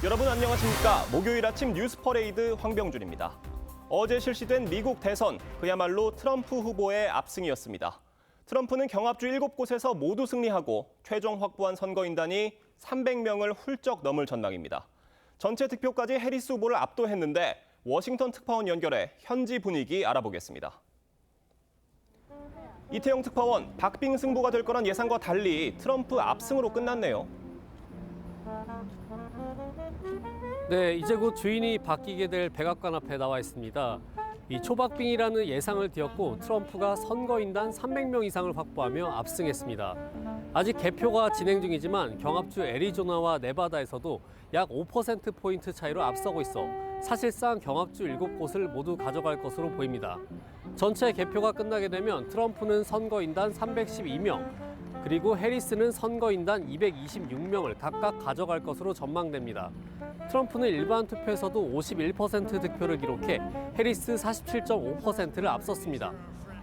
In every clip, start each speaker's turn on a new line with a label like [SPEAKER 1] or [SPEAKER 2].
[SPEAKER 1] 여러분 안녕하십니까? 목요일 아침 뉴스 퍼레이드 황병준입니다. 어제 실시된 미국 대선, 그야말로 트럼프 후보의 압승이었습니다. 트럼프는 경합주 7곳에서 모두 승리하고 최종 확보한 선거인단이 300명을 훌쩍 넘을 전망입니다. 전체 득표까지 해리스 후보를 압도했는데 워싱턴 특파원 연결해 현지 분위기 알아보겠습니다. 이태영 특파원, 박빙 승부가 될 거란 예상과 달리 트럼프 압승으로 끝났네요.
[SPEAKER 2] 네, 이제 곧 주인이 바뀌게 될 백악관 앞에 나와 있습니다. 이 초박빙이라는 예상을 띄었고 트럼프가 선거인단 300명 이상을 확보하며 압승했습니다. 아직 개표가 진행 중이지만 경합주 애리조나와 네바다에서도 약 5%포인트 차이로 앞서고 있어 사실상 경합주 7곳을 모두 가져갈 것으로 보입니다. 전체 개표가 끝나게 되면 트럼프는 선거인단 312명, 그리고 해리스는 선거인단 226명을 각각 가져갈 것으로 전망됩니다. 트럼프는 일반 투표에서도 51% 득표를 기록해 해리스 47.5%를 앞섰습니다.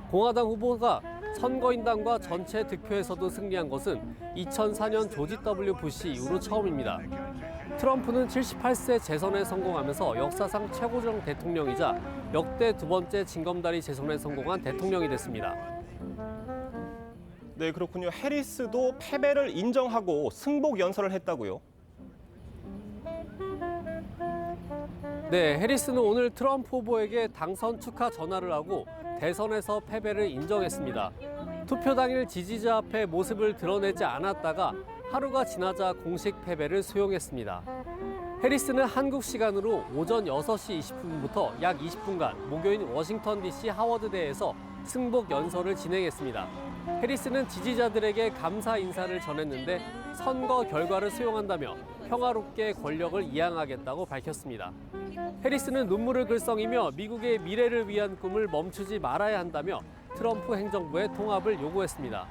[SPEAKER 2] 공화당 후보가 선거인단과 전체 득표에서도 승리한 것은 2004년 조지 W. 부시 이후로 처음입니다. 트럼프는 78세 재선에 성공하면서 역사상 최고령 대통령이자 역대 두 번째 징검다리 재선에 성공한 대통령이 됐습니다.
[SPEAKER 1] 네, 그렇군요. 해리스도 패배를 인정하고 승복 연설을 했다고요?
[SPEAKER 2] 네, 해리스는 오늘 트럼프 후보에게 당선 축하 전화를 하고 대선에서 패배를 인정했습니다. 투표 당일 지지자 앞에 모습을 드러내지 않았다가 하루가 지나자 공식 패배를 수용했습니다. 해리스는 한국 시간으로 오전 6시 20분부터 약 20분간 모교인 워싱턴 DC 하워드대에서 승복 연설을 진행했습니다. 해리스는 지지자들에게 감사 인사를 전했는데 선거 결과를 수용한다며 평화롭게 권력을 이양하겠다고 밝혔습니다. 해리스는 눈물을 글썽이며 미국의 미래를 위한 꿈을 멈추지 말아야 한다며 트럼프 행정부의 통합을 요구했습니다.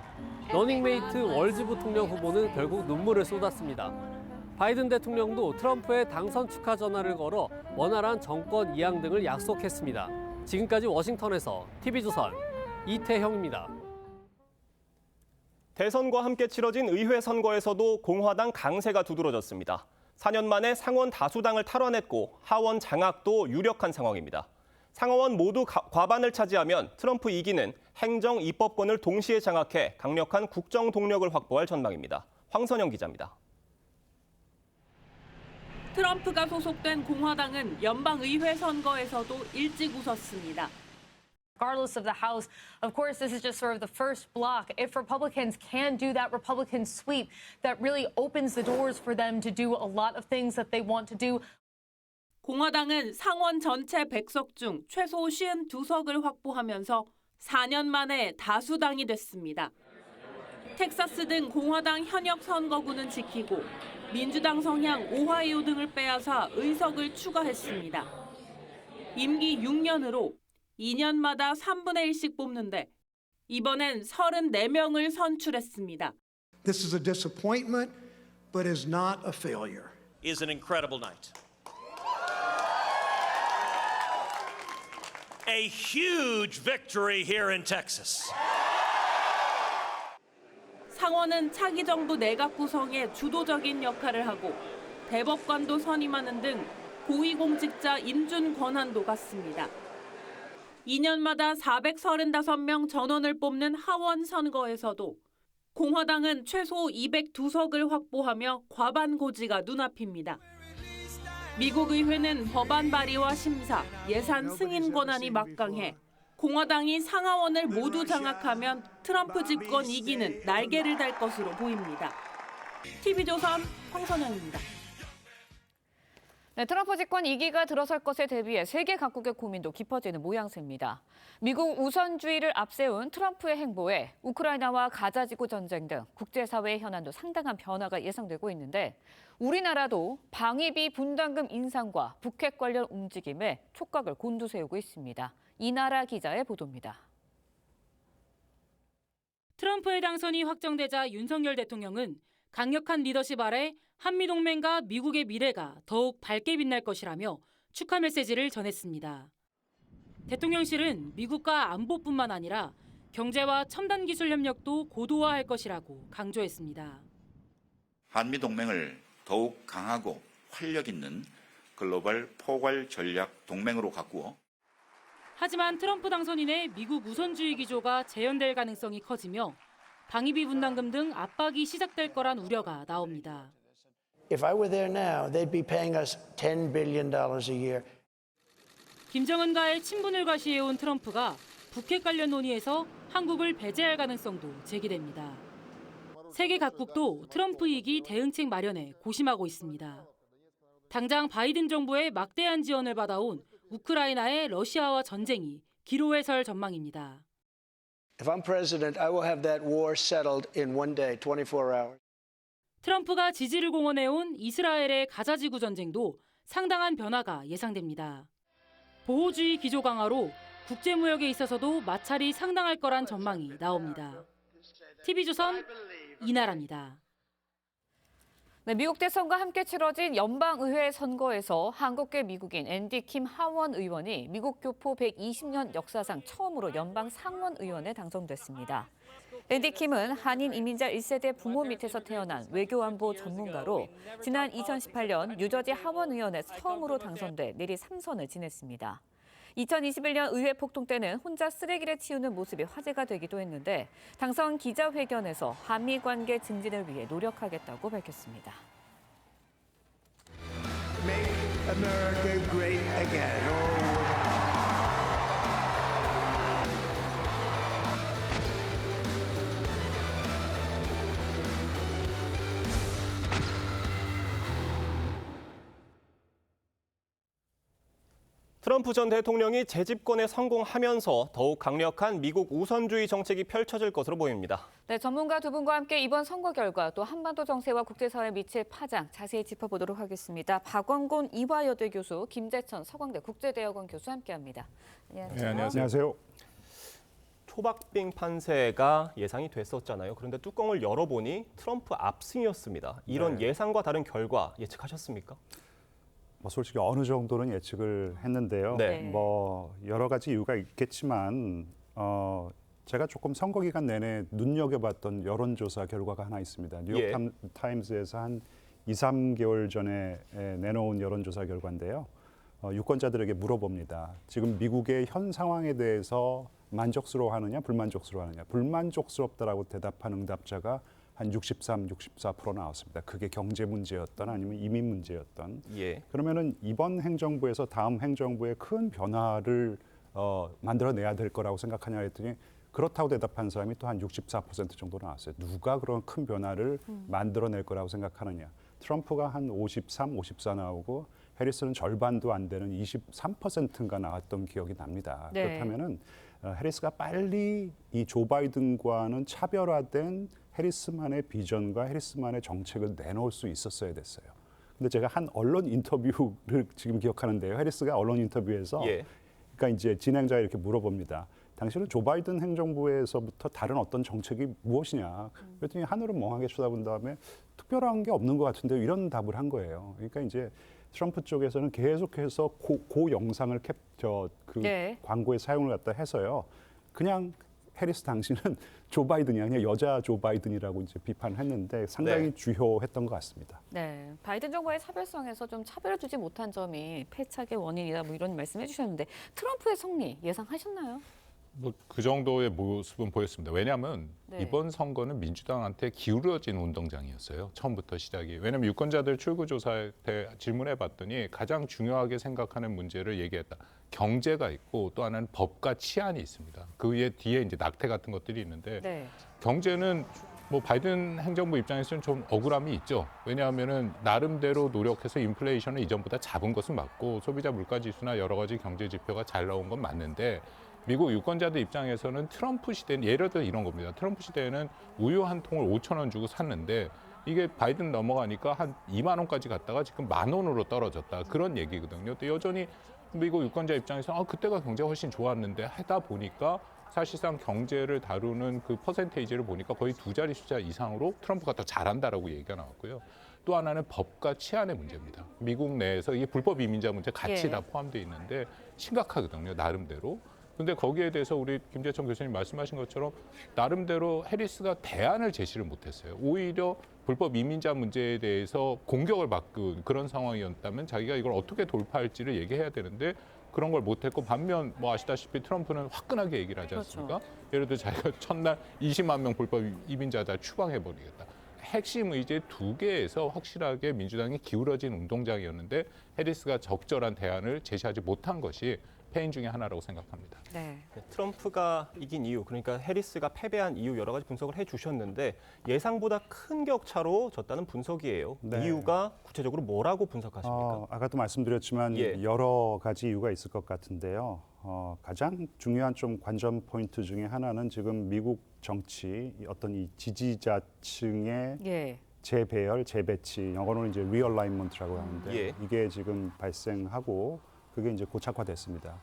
[SPEAKER 2] 러닝메이트 월즈 부통령 후보는 결국 눈물을 쏟았습니다. 바이든 대통령도 트럼프의 당선 축하 전화를 걸어 원활한 정권 이양 등을 약속했습니다. 지금까지 워싱턴에서 TV조선 이태형입니다.
[SPEAKER 1] 대선과 함께 치러진 의회 선거에서도 공화당 강세가 두드러졌습니다. 4년 만에 상원 다수당을 탈환했고 하원 장악도 유력한 상황입니다. 상하원 모두 과반을 차지하면 트럼프 2기는 행정, 입법권을 동시에 장악해 강력한 국정 동력을 확보할 전망입니다. 황선영 기자입니다.
[SPEAKER 3] 트럼프가 소속된 공화당은 연방의회 선거에서도 일찍 웃었습니다.
[SPEAKER 4] Regardless of the House, of course, this is just sort of the first block. If Republicans can do that Republican sweep, that really opens the doors for them to do a lot of things that they want to do.
[SPEAKER 3] 공화당은 상원 전체 100석 중 최소 52석을 확보하면서 4년 만에 다수당이 됐습니다. 텍사스 등 공화당 현역 선거구는 지키고 민주당 성향 오하이오 등을 빼앗아 의석을 추가했습니다. 임기 6년으로 2년마다 3분의 1씩 뽑는데 이번엔 34명을 선출했습니다.
[SPEAKER 5] This is a disappointment, but is not a failure.
[SPEAKER 6] Is an incredible night. A huge victory here in Texas.
[SPEAKER 3] 상원은 차기 정부 내각 구성에 주도적인 역할을 하고 대법관도 선임하는 등 고위공직자 인준 권한도 갖습니다. 2년마다 435명 전원을 뽑는 하원 선거에서도 공화당은 최소 202석을 확보하며 과반 고지가 눈앞입니다. 미국 의회는 법안 발의와 심사, 예산 승인 권한이 막강해 공화당이 상하원을 모두 장악하면 트럼프 집권 2기는 날개를 달 것으로 보입니다. TV조선 황선영입니다.
[SPEAKER 7] 네, 트럼프 집권 2기가 들어설 것에 대비해 세계 각국의 고민도 깊어지는 모양새입니다. 미국 우선주의를 앞세운 트럼프의 행보에 우크라이나와 가자지구 전쟁 등 국제사회의 현안도 상당한 변화가 예상되고 있는데 우리나라도 방위비 분담금 인상과 북핵 관련 움직임에 촉각을 곤두세우고 있습니다. 이나라 기자의 보도입니다.
[SPEAKER 8] 트럼프의 당선이 확정되자 윤석열 대통령은 강력한 리더십 아래 한미동맹과 미국의 미래가 더욱 밝게 빛날 것이라며 축하 메시지를 전했습니다. 대통령실은 미국과 안보뿐만 아니라 경제와 첨단 기술 협력도 고도화할 것이라고 강조했습니다.
[SPEAKER 9] 한미동맹을 더욱 강하고 활력 있는 글로벌 포괄 전략 동맹으로 가꾸어
[SPEAKER 8] 하지만 트럼프 당선인의 미국 우선주의 기조가 재현될 가능성이 커지며 방위비 분담금 등 압박이 시작될 거란 우려가 나옵니다.
[SPEAKER 10] If I were there now, they'd be paying us $10 billion a year.
[SPEAKER 8] 김정은과의 친분을 과시해온 트럼프가 북핵 관련 논의에서 한국을 배제할 가능성도 제기됩니다. 세계 각국도 트럼프 이기 대응책 마련에 고심하고 있습니다. 당장 바이든 정부의 막대한 지원을 받아온 우크라이나의 러시아와 전쟁이 기로에 설 전망입니다.
[SPEAKER 10] If I'm president, I will have that war settled in one day, 24 hours.
[SPEAKER 8] 트럼프가 지지를 공언해온 이스라엘의 가자지구 전쟁도 상당한 변화가 예상됩니다. 보호주의 기조 강화로 국제무역에 있어서도 마찰이 상당할 거란 전망이 나옵니다. TV조선 이나라입니다.
[SPEAKER 7] 네, 미국 대선과 함께 치러진 연방의회 선거에서 한국계 미국인 앤디 킴 하원 의원이 미국 교포 120년 역사상 처음으로 연방 상원 의원에 당선됐습니다. 앤디 킴은 한인 이민자 1세대 부모 밑에서 태어난 외교안보 전문가로 지난 2018년 뉴저지 하원 의원에 처음으로 당선돼 내리 3선을 지냈습니다. 2021년 의회 폭동 때는 혼자 쓰레기를 치우는 모습이 화제가 되기도 했는데 당선 기자회견에서 한미 관계 증진을 위해 노력하겠다고 밝혔습니다.
[SPEAKER 5] Make America great again.
[SPEAKER 1] 트럼프 전 대통령이 재집권에 성공하면서 더욱 강력한 미국 우선주의 정책이 펼쳐질 것으로 보입니다.
[SPEAKER 7] 네, 전문가 두 분과 함께 이번 선거 결과 또 한반도 정세와 국제사회에 미칠 파장 자세히 짚어보도록 하겠습니다. 박원곤 이화여대 교수, 김재천 서강대 국제대학원 교수 함께합니다. 안녕하세요.
[SPEAKER 11] 네, 안녕하세요.
[SPEAKER 1] 초박빙 판세가 예상이 됐었잖아요. 그런데 뚜껑을 열어보니 트럼프 압승이었습니다. 이런 예상과 다른 결과 예측하셨습니까?
[SPEAKER 11] 솔직히 어느 정도는 예측을 했는데요.
[SPEAKER 1] 네.
[SPEAKER 11] 여러 가지 이유가 있겠지만 제가 조금 선거 기간 내내 눈여겨봤던 여론조사 결과가 하나 있습니다. 뉴욕 타임스에서 한 2, 3개월 전에 내놓은 여론조사 결과인데요. 유권자들에게 물어봅니다. 지금 미국의 현 상황에 대해서 만족스러워하느냐, 불만족스러워하느냐. 불만족스럽다라고 대답한 응답자가 한 63, 64% 나왔습니다. 그게 경제 문제였던 아니면 이민 문제였던. 그러면은 이번 행정부에서 다음 행정부의 큰 변화를 만들어내야 될 거라고 생각하냐 했더니 그렇다고 대답한 사람이 또 한 64% 정도 나왔어요. 누가 그런 큰 변화를 만들어낼 거라고 생각하느냐. 트럼프가 한 53, 54 나오고 해리스는 절반도 안 되는 23%인가 나왔던 기억이 납니다.
[SPEAKER 7] 네.
[SPEAKER 11] 그렇다면은 해리스가 빨리 이 조 바이든과는 차별화된 해리스만의 비전과 해리스만의 정책을 내놓을 수 있었어야 됐어요. 근데 제가 한 언론 인터뷰를 지금 기억하는데요. 해리스가 언론 인터뷰에서 그러니까 이제 진행자가 이렇게 물어봅니다. 당신은 조 바이든 행정부에서부터 다른 어떤 정책이 무엇이냐. 그랬더니 하늘을 멍하게 쳐다본 다음에 특별한 게 없는 것 같은데 이런 답을 한 거예요. 그러니까 이제 트럼프 쪽에서는 계속해서 그 영상을 광고에 사용을 갖다 해서요. 그냥 해리스 당신은 조 바이든이 아니라 여자 조 바이든이라고 이제 비판을 했는데 상당히 주효했던 것 같습니다.
[SPEAKER 7] 네, 바이든 정부의 차별성에서 좀 차별을 두지 못한 점이 패착의 원인이다 뭐 이런 말씀해 주셨는데 트럼프의 승리 예상하셨나요?
[SPEAKER 12] 그 정도의 모습은 보였습니다. 왜냐하면 이번 선거는 민주당한테 기울어진 운동장이었어요. 처음부터 시작이. 왜냐하면 유권자들 출구조사 때 질문해 봤더니 가장 중요하게 생각하는 문제를 얘기했다. 경제가 있고 또 하나는 법과 치안이 있습니다. 그 위에 뒤에 이제 낙태 같은 것들이 있는데 경제는 바이든 행정부 입장에서는 좀 억울함이 있죠. 왜냐하면은 나름대로 노력해서 인플레이션을 이전보다 잡은 것은 맞고 소비자 물가지수나 여러 가지 경제 지표가 잘 나온 건 맞는데 미국 유권자들 입장에서는 트럼프 시대는 예를 들어 이런 겁니다. 트럼프 시대에는 우유 한 통을 5,000원 주고 샀는데 이게 바이든 넘어가니까 한 2만 원까지 갔다가 지금 10,000원으로 떨어졌다. 그런 얘기거든요. 또 여전히 미국 유권자 입장에서 그때가 경제가 훨씬 좋았는데 하다 보니까 사실상 경제를 다루는 그 퍼센테이지를 보니까 거의 두 자리 숫자 이상으로 트럼프가 더 잘한다라고 얘기가 나왔고요. 또 하나는 법과 치안의 문제입니다. 미국 내에서 이게 불법 이민자 문제 같이 다 포함되어 있는데 심각하거든요. 나름대로. 근데 거기에 대해서 우리 김재천 교수님 말씀하신 것처럼 나름대로 해리스가 대안을 제시를 못했어요. 오히려 불법 이민자 문제에 대해서 공격을 받은 그런 상황이었다면 자기가 이걸 어떻게 돌파할지를 얘기해야 되는데 그런 걸 못했고 반면 뭐 아시다시피 트럼프는 화끈하게 얘기를 하지 않습니까? 그렇죠. 예를 들어 자기가 첫날 20만 명 불법 이민자 다 추방해버리겠다. 핵심 의제 두 개에서 확실하게 민주당이 기울어진 운동장이었는데 해리스가 적절한 대안을 제시하지 못한 것이 패인 중에 하나라고 생각합니다.
[SPEAKER 7] 네.
[SPEAKER 1] 트럼프가 이긴 이유, 그러니까 해리스가 패배한 이유 여러 가지 분석을 해주셨는데 예상보다 큰 격차로 졌다는 분석이에요.
[SPEAKER 11] 네.
[SPEAKER 1] 이유가 구체적으로 뭐라고 분석하십니까?
[SPEAKER 11] 아까도 말씀드렸지만 여러 가지 이유가 있을 것 같은데요. 가장 중요한 좀 관전 포인트 중에 하나는 지금 미국 정치 어떤 이 지지자층의 재배열, 재배치, 영어로는 이제 리얼라이먼트라고 하는데 이게 지금 발생하고 그게 이제 고착화됐습니다.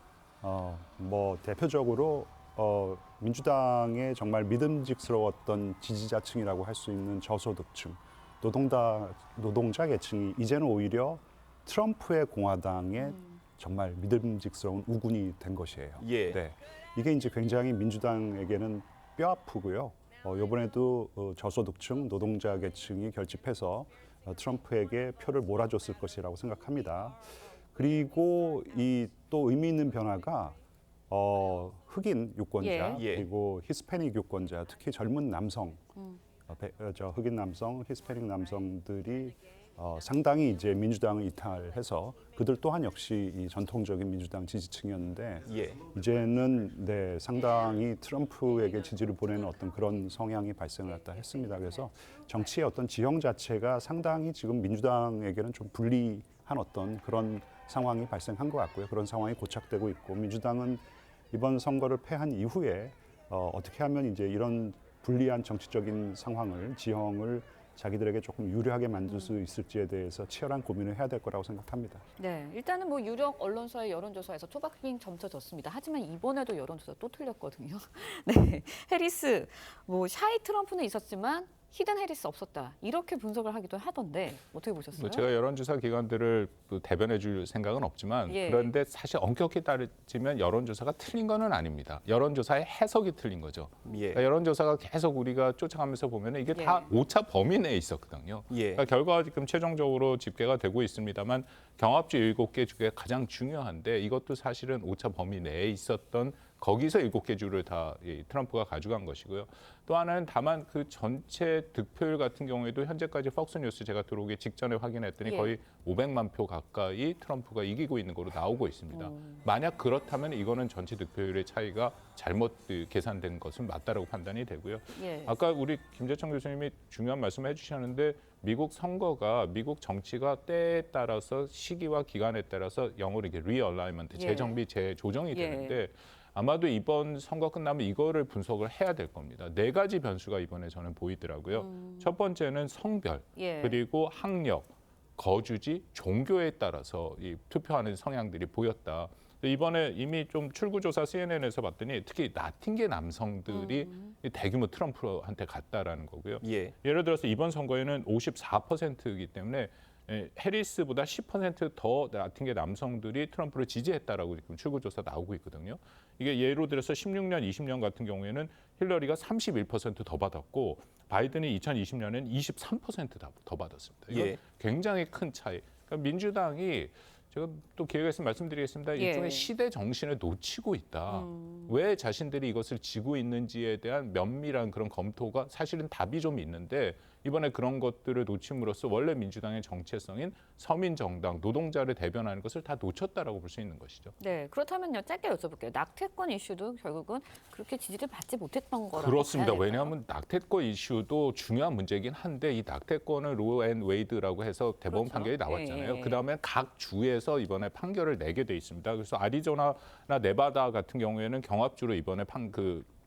[SPEAKER 11] 뭐 대표적으로 민주당의 정말 믿음직스러웠던 지지자층이라고 할 수 있는 저소득층, 노동자 계층이 이제는 오히려 트럼프의 공화당의 정말 믿음직스러운 우군이 된 것이에요. 네. 이게 이제 굉장히 민주당에게는 뼈 아프고요. 이번에도 저소득층, 노동자 계층이 결집해서 트럼프에게 표를 몰아줬을 것이라고 생각합니다. 그리고 이 또 의미 있는 변화가 흑인 유권자 그리고 히스패닉 유권자, 특히 젊은 남성, 흑인 남성, 히스패닉 남성들이 상당히 이제 민주당을 이탈해서 그들 또한 역시 이 전통적인 민주당 지지층이었는데 이제는 상당히 트럼프에게 지지를 보내는 어떤 그런 성향이 발생을 했습니다. 그래서 정치의 어떤 지형 자체가 상당히 지금 민주당에게는 좀 불리한 어떤 그런 상황이 발생한 것 같고요. 그런 상황이 고착되고 있고 민주당은 이번 선거를 패한 이후에 어떻게 하면 이제 이런 불리한 정치적인 상황을, 지형을 자기들에게 조금 유리하게 만들 수 있을지에 대해서 치열한 고민을 해야 될 거라고 생각합니다.
[SPEAKER 7] 네, 일단은 뭐 유력 언론사의 여론조사에서 초박빙 점쳐졌습니다. 하지만 이번에도 여론조사 또 틀렸거든요. 네, 해리스, 뭐 샤이 트럼프는 있었지만 히든 해리스 없었다. 이렇게 분석을 하기도 하던데 어떻게 보셨어요?
[SPEAKER 12] 제가 여론조사 기관들을 대변해 줄 생각은 없지만 그런데 사실 엄격히 따지면 여론조사가 틀린 건 아닙니다. 여론조사의 해석이 틀린 거죠. 그러니까 여론조사가 계속 우리가 쫓아가면서 보면 이게 다 오차 범위 내에 있었거든요. 그러니까 결과가 지금 최종적으로 집계가 되고 있습니다만 경합주 7개 중에 가장 중요한데 이것도 사실은 오차 범위 내에 있었던 거기서 7개 주를 다 트럼프가 가져간 것이고요. 또 하나는 다만 그 전체 득표율 같은 경우에도 현재까지 폭스뉴스 제가 들어오기 직전에 확인했더니 거의 500만 표 가까이 트럼프가 이기고 있는 걸로 나오고 있습니다. 만약 그렇다면 이거는 전체 득표율의 차이가 잘못 계산된 것은 맞다라고 판단이 되고요. 아까 우리 김재청 교수님이 중요한 말씀을 해주셨는데 미국 선거가 미국 정치가 때에 따라서 시기와 기간에 따라서 영어로 이렇게 리얼라이먼트, 재정비, 재조정이 되는데 아마도 이번 선거 끝나면 이거를 분석을 해야 될 겁니다. 4가지 변수가 이번에 저는 보이더라고요. 첫 번째는 성별, 그리고 학력, 거주지, 종교에 따라서 이 투표하는 성향들이 보였다. 이번에 이미 좀 출구조사 CNN에서 봤더니 특히 라틴계 남성들이 대규모 트럼프한테 갔다라는 거고요. 예를 들어서 이번 선거에는 54%이기 때문에 해리스보다 10%더 라틴계 남성들이 트럼프를 지지했다라고 지금 출구조사 나오고 있거든요. 이게 예로 들어서 16년, 20년 같은 경우에는 힐러리가 31%더 받았고 바이든이 2020년에는 23%더 받았습니다. 이건 굉장히 큰 차이. 그러니까 민주당이 제가 또 기회가 있으면 말씀드리겠습니다. 일종의 시대 정신을 놓치고 있다. 왜 자신들이 이것을 지고 있는지에 대한 면밀한 그런 검토가 사실은 답이 좀 있는데 이번에 그런 것들을 놓침으로써 원래 민주당의 정체성인 서민정당, 노동자를 대변하는 것을 다 놓쳤다라고 볼 수 있는 것이죠.
[SPEAKER 7] 네, 그렇다면요. 짧게 여쭤볼게요. 낙태권 이슈도 결국은 그렇게 지지를 받지 못했던 거라고
[SPEAKER 12] 그렇습니다.
[SPEAKER 7] 봐야 될까요?
[SPEAKER 12] 왜냐하면 낙태권 이슈도 중요한 문제이긴 한데 이 낙태권은 로 앤 웨이드라고 해서 대법원 판결이 나왔잖아요. 그다음에 각 주에서 이번에 판결을 내게 돼 있습니다. 그래서 아리조나나 네바다 같은 경우에는 경합주로 이번에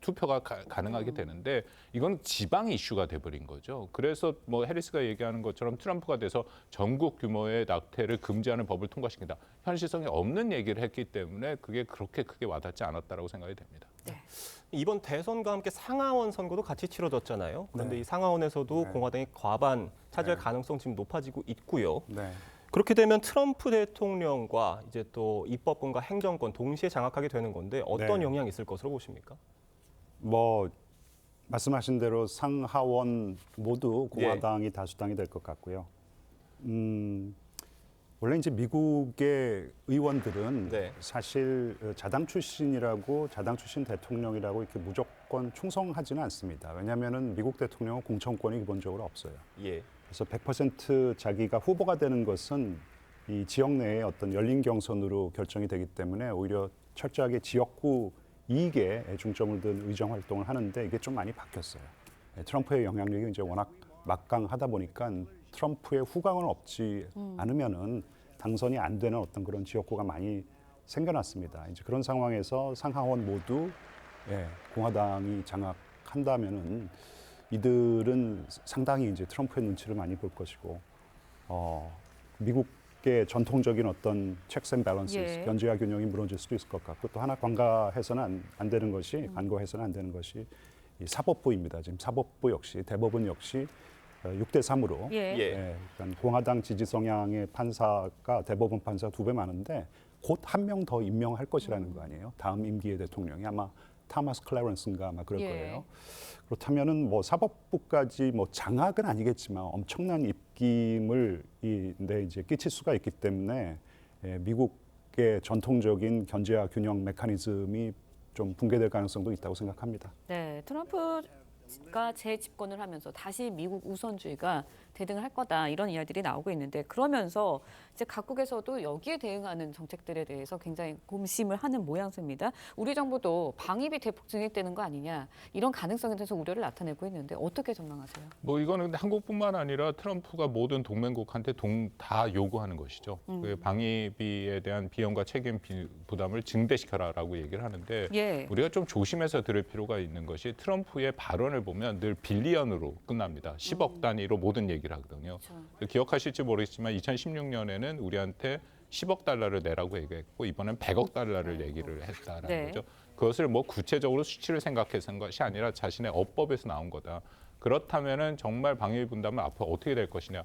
[SPEAKER 12] 투표가 가능하게 되는데 이건 지방 이슈가 돼버린 거죠. 그래서 뭐 해리스가 얘기하는 것처럼 트럼프가 돼서 전국 규모의 낙태를 금지하는 법을 통과시킨다. 현실성이 없는 얘기를 했기 때문에 그게 그렇게 크게 와닿지 않았다라고 생각이 됩니다.
[SPEAKER 1] 이번 대선과 함께 상하원 선거도 같이 치러졌잖아요. 그런데 이 상하원에서도 공화당이 과반 차지할 가능성 지금 높아지고 있고요. 그렇게 되면 트럼프 대통령과 이제 또 입법권과 행정권 동시에 장악하게 되는 건데 어떤 영향이 있을 것으로 보십니까?
[SPEAKER 11] 뭐 말씀하신 대로 상하원 모두 공화당이 다수당이 될 것 같고요. 원래 이제 미국의 의원들은 사실 자당 출신이라고 자당 출신 대통령이라고 이렇게 무조건 충성하지는 않습니다. 왜냐하면은 미국 대통령은 공천권이 기본적으로 없어요. 그래서 100% 자기가 후보가 되는 것은 이 지역 내의 어떤 열린 경선으로 결정이 되기 때문에 오히려 철저하게 지역구 이익에 중점을 둔 의정 활동을 하는데 이게 좀 많이 바뀌었어요. 트럼프의 영향력이 이제 워낙 막강하다 보니까 트럼프의 후광을 얻지 않으면은 당선이 안 되는 어떤 그런 지역구가 많이 생겨났습니다. 이제 그런 상황에서 상하원 모두 공화당이 장악한다면은 이들은 상당히 이제 트럼프의 눈치를 많이 볼 것이고 미국의 전통적인 어떤 checks and balances, 견제와 균형이 무너질 수도 있을 것 같고 또 하나 간과해서는 안 되는 것이 이 사법부입니다. 지금 사법부 역시 대법원 역시 6대3으로 그러니까 공화당 지지 성향의 판사가 대법원 판사 2배 많은데 곧 한 명 더 임명할 것이라는 거 아니에요? 다음 임기의 대통령이 아마 타마스 클래런스인가 아마 그럴 거예요. 그렇다면은 뭐 사법부까지 뭐 장악은 아니겠지만 엄청난 입김을 이제 끼칠 수가 있기 때문에 미국의 전통적인 견제와 균형 메커니즘이 좀 붕괴될 가능성도 있다고 생각합니다.
[SPEAKER 7] 네, 트럼프가 재집권을 하면서 다시 미국 우선주의가 대등을 할 거다 이런 이야기들이 나오고 있는데 그러면서 이제 각국에서도 여기에 대응하는 정책들에 대해서 굉장히 고심을 하는 모양새입니다. 우리 정부도 방위비 대폭 증액되는 거 아니냐 이런 가능성에 대해서 우려를 나타내고 있는데 어떻게 전망하세요?
[SPEAKER 12] 뭐 이거는 근데 한국뿐만 아니라 트럼프가 모든 동맹국한테 다 요구하는 것이죠. 그 방위비에 대한 비용과 책임 부담을 증대시켜라라고 얘기를 하는데 우리가 좀 조심해서 들을 필요가 있는 것이 트럼프의 발언을 보면 늘 빌리언으로 끝납니다. 10억 단위로 모든 얘기를 하거든요. 기억하실지 모르겠지만 2016년에는 우리한테 10억 달러를 내라고 얘기했고 이번엔 100억 달러를 얘기를 했다라는 거죠. 그것을 뭐 구체적으로 수치를 생각해서 한 것이 아니라 자신의 어법에서 나온 거다. 그렇다면은 정말 방위비 분담은 앞으로 어떻게 될 것이냐.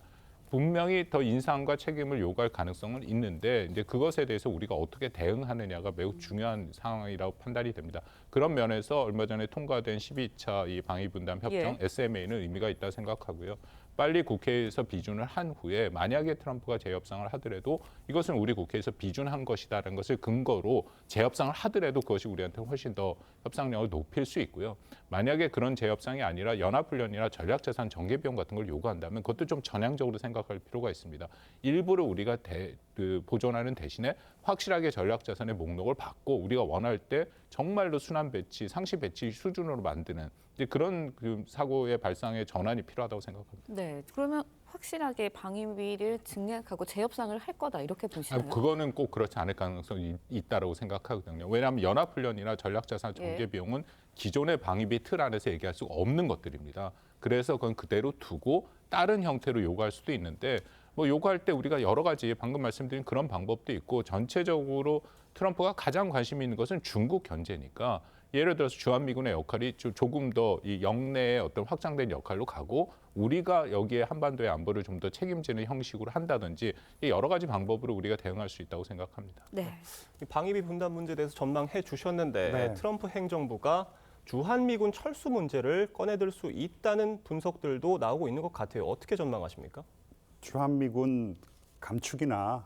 [SPEAKER 12] 분명히 더 인상과 책임을 요구할 가능성은 있는데 이제 그것에 대해서 우리가 어떻게 대응하느냐가 매우 중요한 상황이라고 판단이 됩니다. 그런 면에서 얼마 전에 통과된 12차 이 방위 분담 협정 SMA는 의미가 있다 생각하고요. 빨리 국회에서 비준을 한 후에 만약에 트럼프가 재협상을 하더라도 이것은 우리 국회에서 비준한 것이다라는 것을 근거로 재협상을 하더라도 그것이 우리한테 훨씬 더 협상력을 높일 수 있고요. 만약에 그런 재협상이 아니라 연합훈련이나 전략자산 전개비용 같은 걸 요구한다면 그것도 좀 전향적으로 생각할 필요가 있습니다. 일부를 우리가 보존하는 대신에 확실하게 전략자산의 목록을 받고 우리가 원할 때 정말로 순환 배치, 상시 배치 수준으로 만드는 이제 그런 그 사고의 발상의 전환이 필요하다고 생각합니다.
[SPEAKER 7] 네, 그러면 확실하게 방위비를 증액하고 재협상을 할 거다 이렇게 보시나요?
[SPEAKER 12] 그거는 꼭 그렇지 않을 가능성이 있다라고 생각하거든요. 왜냐하면 연합훈련이나 전략자산 전개비용은 기존의 방위비 틀 안에서 얘기할 수가 없는 것들입니다. 그래서 그건 그대로 두고 다른 형태로 요구할 수도 있는데 뭐 요구할 때 우리가 여러 가지 방금 말씀드린 그런 방법도 있고 전체적으로 트럼프가 가장 관심 있는 것은 중국 견제니까 예를 들어서 주한미군의 역할이 조금 더 이 영내의 어떤 확장된 역할로 가고 우리가 여기에 한반도의 안보를 좀 더 책임지는 형식으로 한다든지 여러 가지 방법으로 우리가 대응할 수 있다고 생각합니다.
[SPEAKER 1] 이 방위비 분담 문제에 대해서 전망해 주셨는데 트럼프 행정부가 주한미군 철수 문제를 꺼내들 수 있다는 분석들도 나오고 있는 것 같아요. 어떻게 전망하십니까?
[SPEAKER 11] 주한미군 감축이나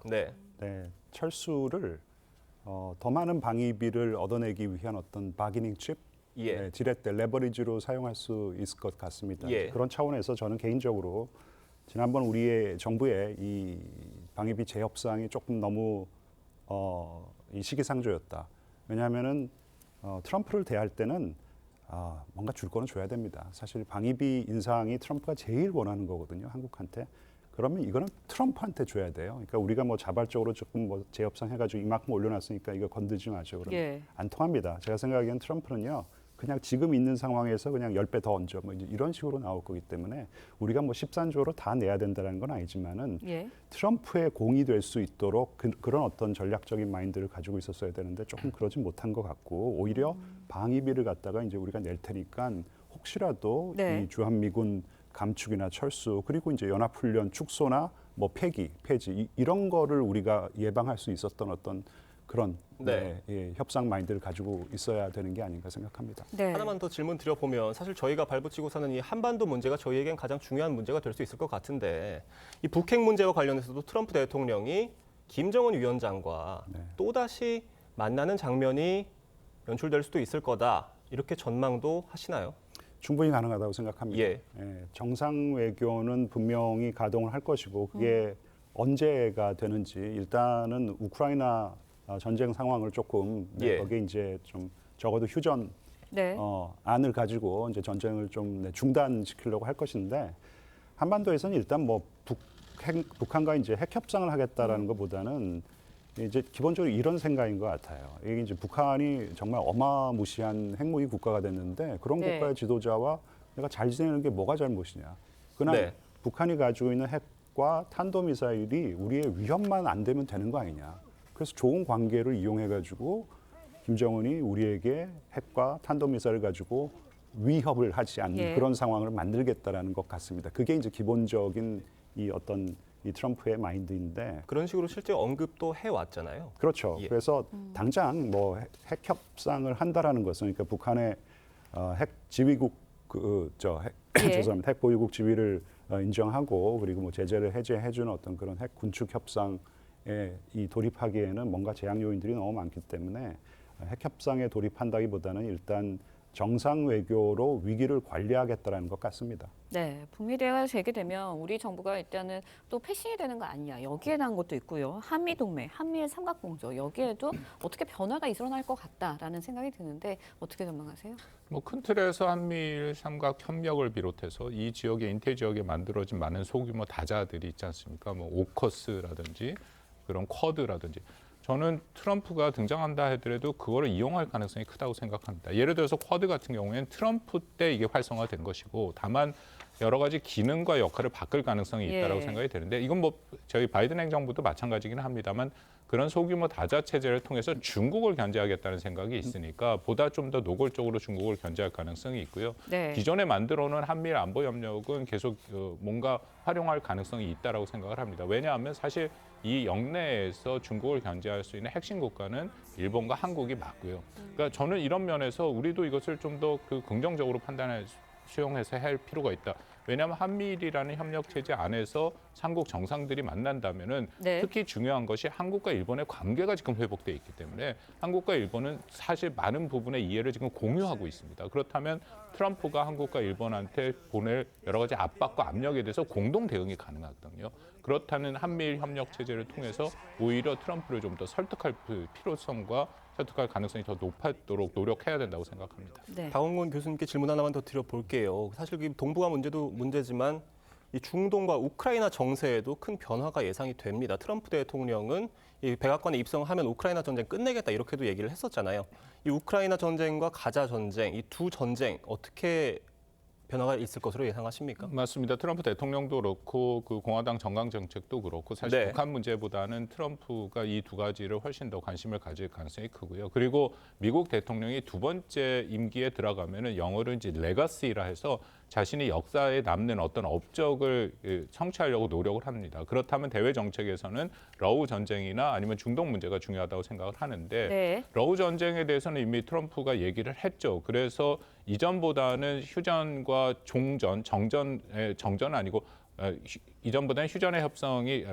[SPEAKER 11] 철수를 더 많은 방위비를 얻어내기 위한 어떤 바기닝 칩, 지렛대, 레버리지로 사용할 수 있을 것 같습니다. 그런 차원에서 저는 개인적으로 지난번 우리의 정부의 이 방위비 재협상이 조금 너무 이 시기상조였다. 왜냐하면은 트럼프를 대할 때는 뭔가 줄 거는 줘야 됩니다. 사실 방위비 인상이 트럼프가 제일 원하는 거거든요, 한국한테. 그러면 이거는 트럼프한테 줘야 돼요. 그러니까 우리가 뭐 자발적으로 조금 뭐 재협상 해가지고 이만큼 올려놨으니까 이거 건드지 마죠. 그러면 안 통합니다. 제가 생각하기엔 트럼프는요, 그냥 지금 있는 상황에서 그냥 10배 더 얹어 뭐 이런 식으로 나올 거기 때문에 우리가 뭐 13조로 다 내야 된다는 건 아니지만은 트럼프의 공이 될 수 있도록 그런 어떤 전략적인 마인드를 가지고 있었어야 되는데 조금 그러지 못한 것 같고 오히려 방위비를 갖다가 이제 우리가 낼 테니까 혹시라도 이 주한미군 감축이나 철수 그리고 이제 연합훈련 축소나 뭐 폐지 이런 거를 우리가 예방할 수 있었던 어떤 그런 협상 마인드를 가지고 있어야 되는 게 아닌가 생각합니다.
[SPEAKER 7] 네.
[SPEAKER 1] 하나만 더 질문 드려보면 사실 저희가 발붙이고 사는 이 한반도 문제가 저희에겐 가장 중요한 문제가 될 수 있을 것 같은데 이 북핵 문제와 관련해서도 트럼프 대통령이 김정은 위원장과 또다시 만나는 장면이 연출될 수도 있을 거다 이렇게 전망도 하시나요?
[SPEAKER 11] 충분히 가능하다고 생각합니다.
[SPEAKER 1] 예.
[SPEAKER 11] 정상 외교는 분명히 가동을 할 것이고 그게 언제가 되는지 일단은 우크라이나 전쟁 상황을 조금 거기에 이제 좀 적어도 휴전 안을 가지고 이제 전쟁을 좀 중단시키려고 할 것인데 한반도에서는 일단 뭐 북한과 이제 핵 협상을 하겠다라는 것보다는 이제 기본적으로 이런 생각인 것 같아요. 이게 이제 북한이 정말 어마무시한 핵무기 국가가 됐는데 그런 국가의 지도자와 내가 잘 지내는 게 뭐가 잘못이냐. 그러나 북한이 가지고 있는 핵과 탄도미사일이 우리의 위협만 안 되면 되는 거 아니냐. 그래서 좋은 관계를 이용해가지고 김정은이 우리에게 핵과 탄도미사일을 가지고 위협을 하지 않는 그런 상황을 만들겠다라는 것 같습니다. 그게 이제 기본적인 이 어떤 이 트럼프의 마인드인데
[SPEAKER 1] 그런 식으로 실제 언급도 해왔잖아요.
[SPEAKER 11] 그렇죠. 그래서 당장 뭐 핵 협상을 한다라는 것은 그러니까 북한의 핵 지휘국 죄송합니다. 핵 보유국 지위를 인정하고 그리고 뭐 제재를 해제해주는 어떤 그런 핵 군축 협상에 이 돌입하기에는 뭔가 제약 요인들이 너무 많기 때문에 핵 협상에 돌입한다기보다는 일단 정상 외교로 위기를 관리하겠다라는 것 같습니다.
[SPEAKER 7] 네, 북미 대화가 재개되면 우리 정부가 일단은 또 패싱이 되는 거 아니냐 여기에 대한 것도 있고요. 한미 동맹, 한미일 삼각공조 여기에도 어떻게 변화가 일어날 것 같다라는 생각이 드는데 어떻게 전망하세요?
[SPEAKER 12] 뭐 큰 틀에서 한미일 삼각 협력을 비롯해서 이 지역에 인태 지역에 만들어진 많은 소규모 다자들이 있지 않습니까? 뭐 오커스라든지 그런 쿼드라든지. 저는 트럼프가 등장한다 하더라도 그거를 이용할 가능성이 크다고 생각합니다. 예를 들어서 쿼드 같은 경우에는 트럼프 때 이게 활성화된 것이고 다만 여러 가지 기능과 역할을 바꿀 가능성이 있다고 생각이 되는데 이건 뭐 저희 바이든 행정부도 마찬가지긴 합니다만 그런 소규모 다자 체제를 통해서 중국을 견제하겠다는 생각이 있으니까 보다 좀 더 노골적으로 중국을 견제할 가능성이 있고요. 기존에 만들어놓은 한미일 안보 협력은 계속 뭔가 활용할 가능성이 있다라고 생각을 합니다. 왜냐하면 사실 이 영내에서 중국을 견제할 수 있는 핵심 국가는 일본과 한국이 맞고요. 그러니까 저는 이런 면에서 우리도 이것을 좀 더 긍정적으로 수용해서 할 필요가 있다. 왜냐하면 한미일이라는 협력 체제 안에서 삼국 정상들이 만난다면은 특히 중요한 것이 한국과 일본의 관계가 지금 회복돼 있기 때문에 한국과 일본은 사실 많은 부분의 이해를 지금 공유하고 있습니다. 그렇다면 트럼프가 한국과 일본한테 보낼 여러 가지 압박과 압력에 대해서 공동 대응이 가능하거든요. 그렇다는 한미일 협력 체제를 통해서 오히려 트럼프를 좀 더 설득할 필요성과 설득할 가능성이 더 높도록 노력해야 된다고 생각합니다.
[SPEAKER 1] 박원곤 교수님께 질문 하나만 더 드려볼게요. 사실 동북아 문제도 문제지만 이 중동과 우크라이나 정세에도 큰 변화가 예상이 됩니다. 트럼프 대통령은 이 백악관에 입성하면 우크라이나 전쟁 끝내겠다 이렇게도 얘기를 했었잖아요. 이 우크라이나 전쟁과 가자 전쟁, 이 두 전쟁 어떻게 변화가 있을 것으로 예상하십니까?
[SPEAKER 12] 맞습니다. 트럼프 대통령도 그렇고 그 공화당 정강 정책도 그렇고 사실 북한 문제보다는 트럼프가 이 두 가지를 훨씬 더 관심을 가질 가능성이 크고요. 그리고 미국 대통령이 두 번째 임기에 들어가면은 영어로 이제 레거시라 해서 자신이 역사에 남는 어떤 업적을 성취하려고 노력을 합니다. 그렇다면 대외 정책에서는 러우 전쟁이나 아니면 중동 문제가 중요하다고 생각을 하는데 러우 전쟁에 대해서는 이미 트럼프가 얘기를 했죠. 그래서 이전보다는 휴전과 정전은 아니고 이전보다는 휴전의 협상이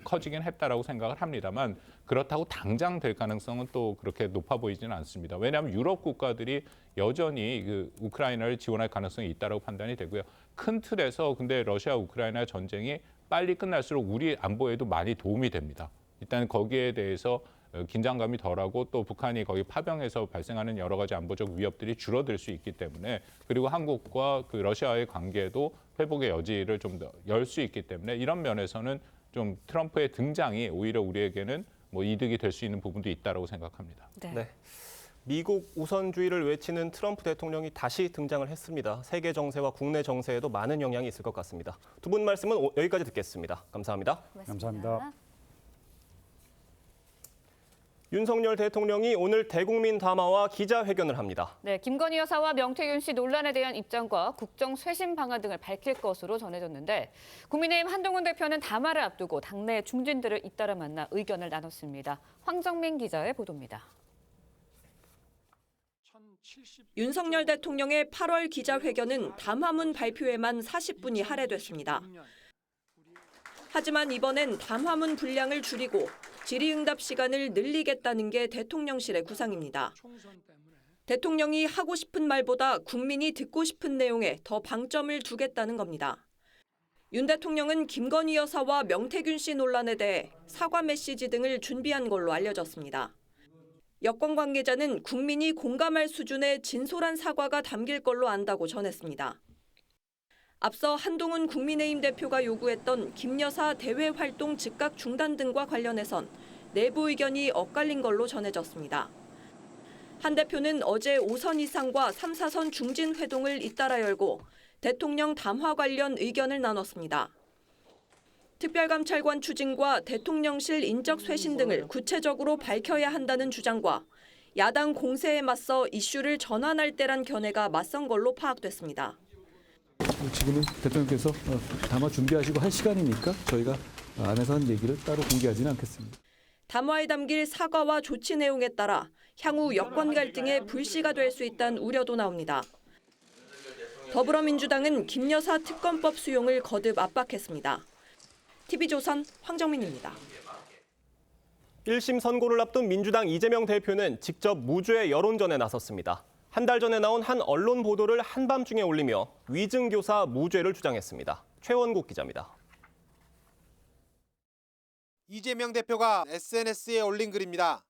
[SPEAKER 12] 커지긴 했다라고 생각을 합니다만 그렇다고 당장 될 가능성은 또 그렇게 높아 보이지는 않습니다. 왜냐하면 유럽 국가들이 여전히 우크라이나를 지원할 가능성이 있다라고 판단이 되고요. 큰 틀에서 근데 러시아 우크라이나 전쟁이 빨리 끝날수록 우리 안보에도 많이 도움이 됩니다. 일단 거기에 대해서 긴장감이 덜하고 또 북한이 거기 파병해서 발생하는 여러 가지 안보적 위협들이 줄어들 수 있기 때문에 그리고 한국과 러시아의 관계도 회복의 여지를 좀 더 열 수 있기 때문에 이런 면에서는 좀 트럼프의 등장이 오히려 우리에게는 뭐 이득이 될 수 있는 부분도 있다라고 생각합니다.
[SPEAKER 1] 미국 우선주의를 외치는 트럼프 대통령이 다시 등장을 했습니다. 세계 정세와 국내 정세에도 많은 영향이 있을 것 같습니다. 두 분 말씀은 여기까지 듣겠습니다. 감사합니다.
[SPEAKER 11] 감사합니다.
[SPEAKER 1] 윤석열 대통령이 오늘 대국민 담화와 기자회견을 합니다.
[SPEAKER 7] 네, 김건희 여사와 명태균 씨 논란에 대한 입장과 국정 쇄신 방안 등을 밝힐 것으로 전해졌는데 국민의힘 한동훈 대표는 담화를 앞두고 당내 중진들을 잇따라 만나 의견을 나눴습니다. 황정민 기자의 보도입니다.
[SPEAKER 13] 윤석열 대통령의 8월 기자회견은 담화문 발표에만 40분이 할애됐습니다. 하지만 이번엔 담화문 분량을 줄이고 질의응답 시간을 늘리겠다는 게 대통령실의 구상입니다. 대통령이 하고 싶은 말보다 국민이 듣고 싶은 내용에 더 방점을 두겠다는 겁니다. 윤 대통령은 김건희 여사와 명태균 씨 논란에 대해 사과 메시지 등을 준비한 걸로 알려졌습니다. 여권 관계자는 국민이 공감할 수준의 진솔한 사과가 담길 걸로 안다고 전했습니다. 앞서 한동훈 국민의힘 대표가 요구했던 김 여사 대외 활동 즉각 중단 등과 관련해선 내부 의견이 엇갈린 걸로 전해졌습니다. 한 대표는 어제 5선 이상과 3, 4선 중진 회동을 잇따라 열고 대통령 담화 관련 의견을 나눴습니다. 특별감찰관 추진과 대통령실 인적 쇄신 등을 구체적으로 밝혀야 한다는 주장과 야당 공세에 맞서 이슈를 전환할 때란 견해가 맞선 걸로 파악됐습니다.
[SPEAKER 14] 지금은 대통령께서 담화 준비하시고 할 시간이니까 저희가 안에서 한 얘기를 따로 공개하지는 않겠습니다.
[SPEAKER 13] 담화에 담길 사과와 조치 내용에 따라 향후 여권 갈등의 불씨가 될 수 있다는 우려도 나옵니다. 더불어민주당은 김 여사 특검법 수용을 거듭 압박했습니다. TV조선 황정민입니다.
[SPEAKER 1] 1심 선고를 앞둔 민주당 이재명 대표는 직접 무죄 여론전에 나섰습니다. 한 달 전에 나온 한 언론 보도를 한밤중에 올리며 위증교사 무죄를 주장했습니다. 최원국 기자입니다.
[SPEAKER 15] 이재명 대표가 SNS에 올린 글입니다.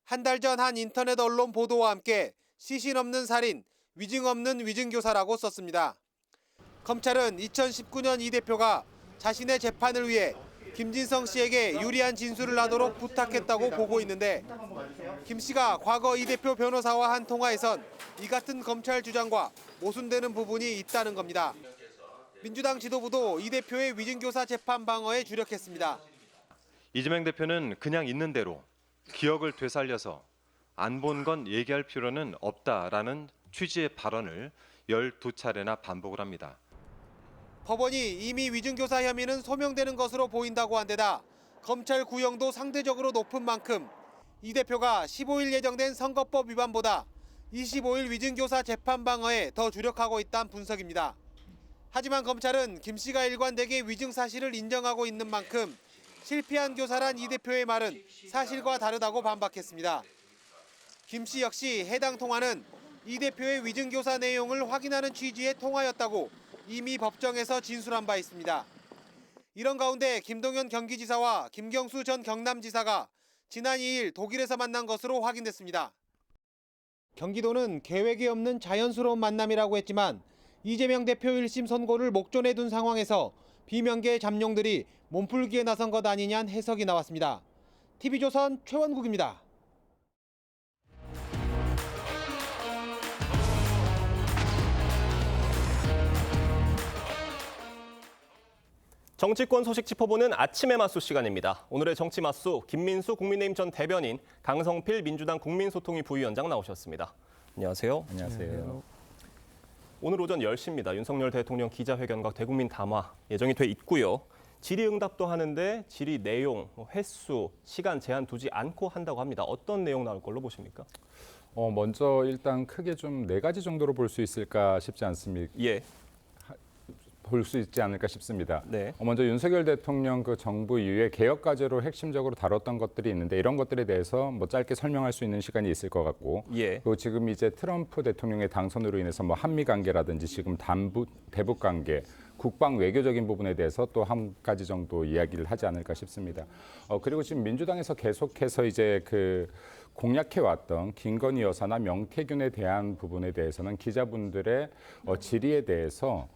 [SPEAKER 15] 한 달 전 한 인터넷 언론 보도와 함께 시신 없는 살인, 위증 없는 위증교사라고 썼습니다. 검찰은 2019년 이 대표가 자신의 재판을 위해 김진성 씨에게 유리한 진술을 하도록 부탁했다고 보고 있는데 김 씨가 과거 이 대표 변호사와 한 통화에선 이 같은 검찰 주장과 모순되는 부분이 있다는 겁니다. 민주당 지도부도 이 대표의 위증교사 재판 방어에 주력했습니다.
[SPEAKER 16] 이재명 대표는 그냥 있는 대로 기억을 되살려서 안 본 건 얘기할 필요는 없다라는 취지의 발언을 12차례나 반복을 합니다.
[SPEAKER 15] 법원이 이미 위증교사 혐의는 소명되는 것으로 보인다고 한 데다 검찰 구형도 상대적으로 높은 만큼 이 대표가 15일 예정된 선거법 위반보다 25일 위증교사 재판 방어에 더 주력하고 있다는 분석입니다. 하지만 검찰은 김 씨가 일관되게 위증 사실을 인정하고 있는 만큼 실패한 교사란 이 대표의 말은 사실과 다르다고 반박했습니다. 김 씨 역시 해당 통화는 이 대표의 위증교사 내용을 확인하는 취지의 통화였다고 이미 법정에서 진술한 바 있습니다. 이런 가운데 김동연 경기지사와 김경수 전 경남지사가 지난 2일 독일에서 만난 것으로 확인됐습니다. 경기도는 계획이 없는 자연스러운 만남이라고 했지만 이재명 대표 1심 선고를 목전에 둔 상황에서 비명계 잠룡들이 몸풀기에 나선 것 아니냐는 해석이 나왔습니다. TV조선 최원국입니다.
[SPEAKER 1] 정치권 소식 짚어보는 아침의 맞수 시간입니다. 오늘의 정치 맞수 김민수 국민의힘 전 대변인, 강성필 민주당 국민소통위 부위원장 나오셨습니다. 안녕하세요.
[SPEAKER 17] 안녕하세요.
[SPEAKER 1] 오늘 오전 10시입니다. 윤석열 대통령 기자회견과 대국민 담화 예정이 돼 있고요. 질의응답도 하는데 질의 내용, 횟수, 시간 제한 두지 않고 한다고 합니다. 어떤 내용 나올 걸로 보십니까?
[SPEAKER 17] 먼저 일단 크게 좀 4가지 정도로 볼 수 있을까 싶지 않습니까?
[SPEAKER 1] 예.
[SPEAKER 17] 볼 수 있지 않을까 싶습니다.
[SPEAKER 1] 네.
[SPEAKER 17] 먼저 윤석열 대통령 그 정부 이후에 개혁 과제로 핵심적으로 다뤘던 것들이 있는데 이런 것들에 대해서 뭐 짧게 설명할 수 있는 시간이 있을 것 같고,
[SPEAKER 1] 예.
[SPEAKER 17] 그리고 지금 이제 트럼프 대통령의 당선으로 인해서 뭐 한미 관계라든지 지금 대북 관계, 국방 외교적인 부분에 대해서 또 한 가지 정도 이야기를 하지 않을까 싶습니다. 그리고 지금 민주당에서 계속해서 이제 그 공약해왔던 김건희 여사나 명태균에 대한 부분에 대해서는 기자분들의 질의에 대해서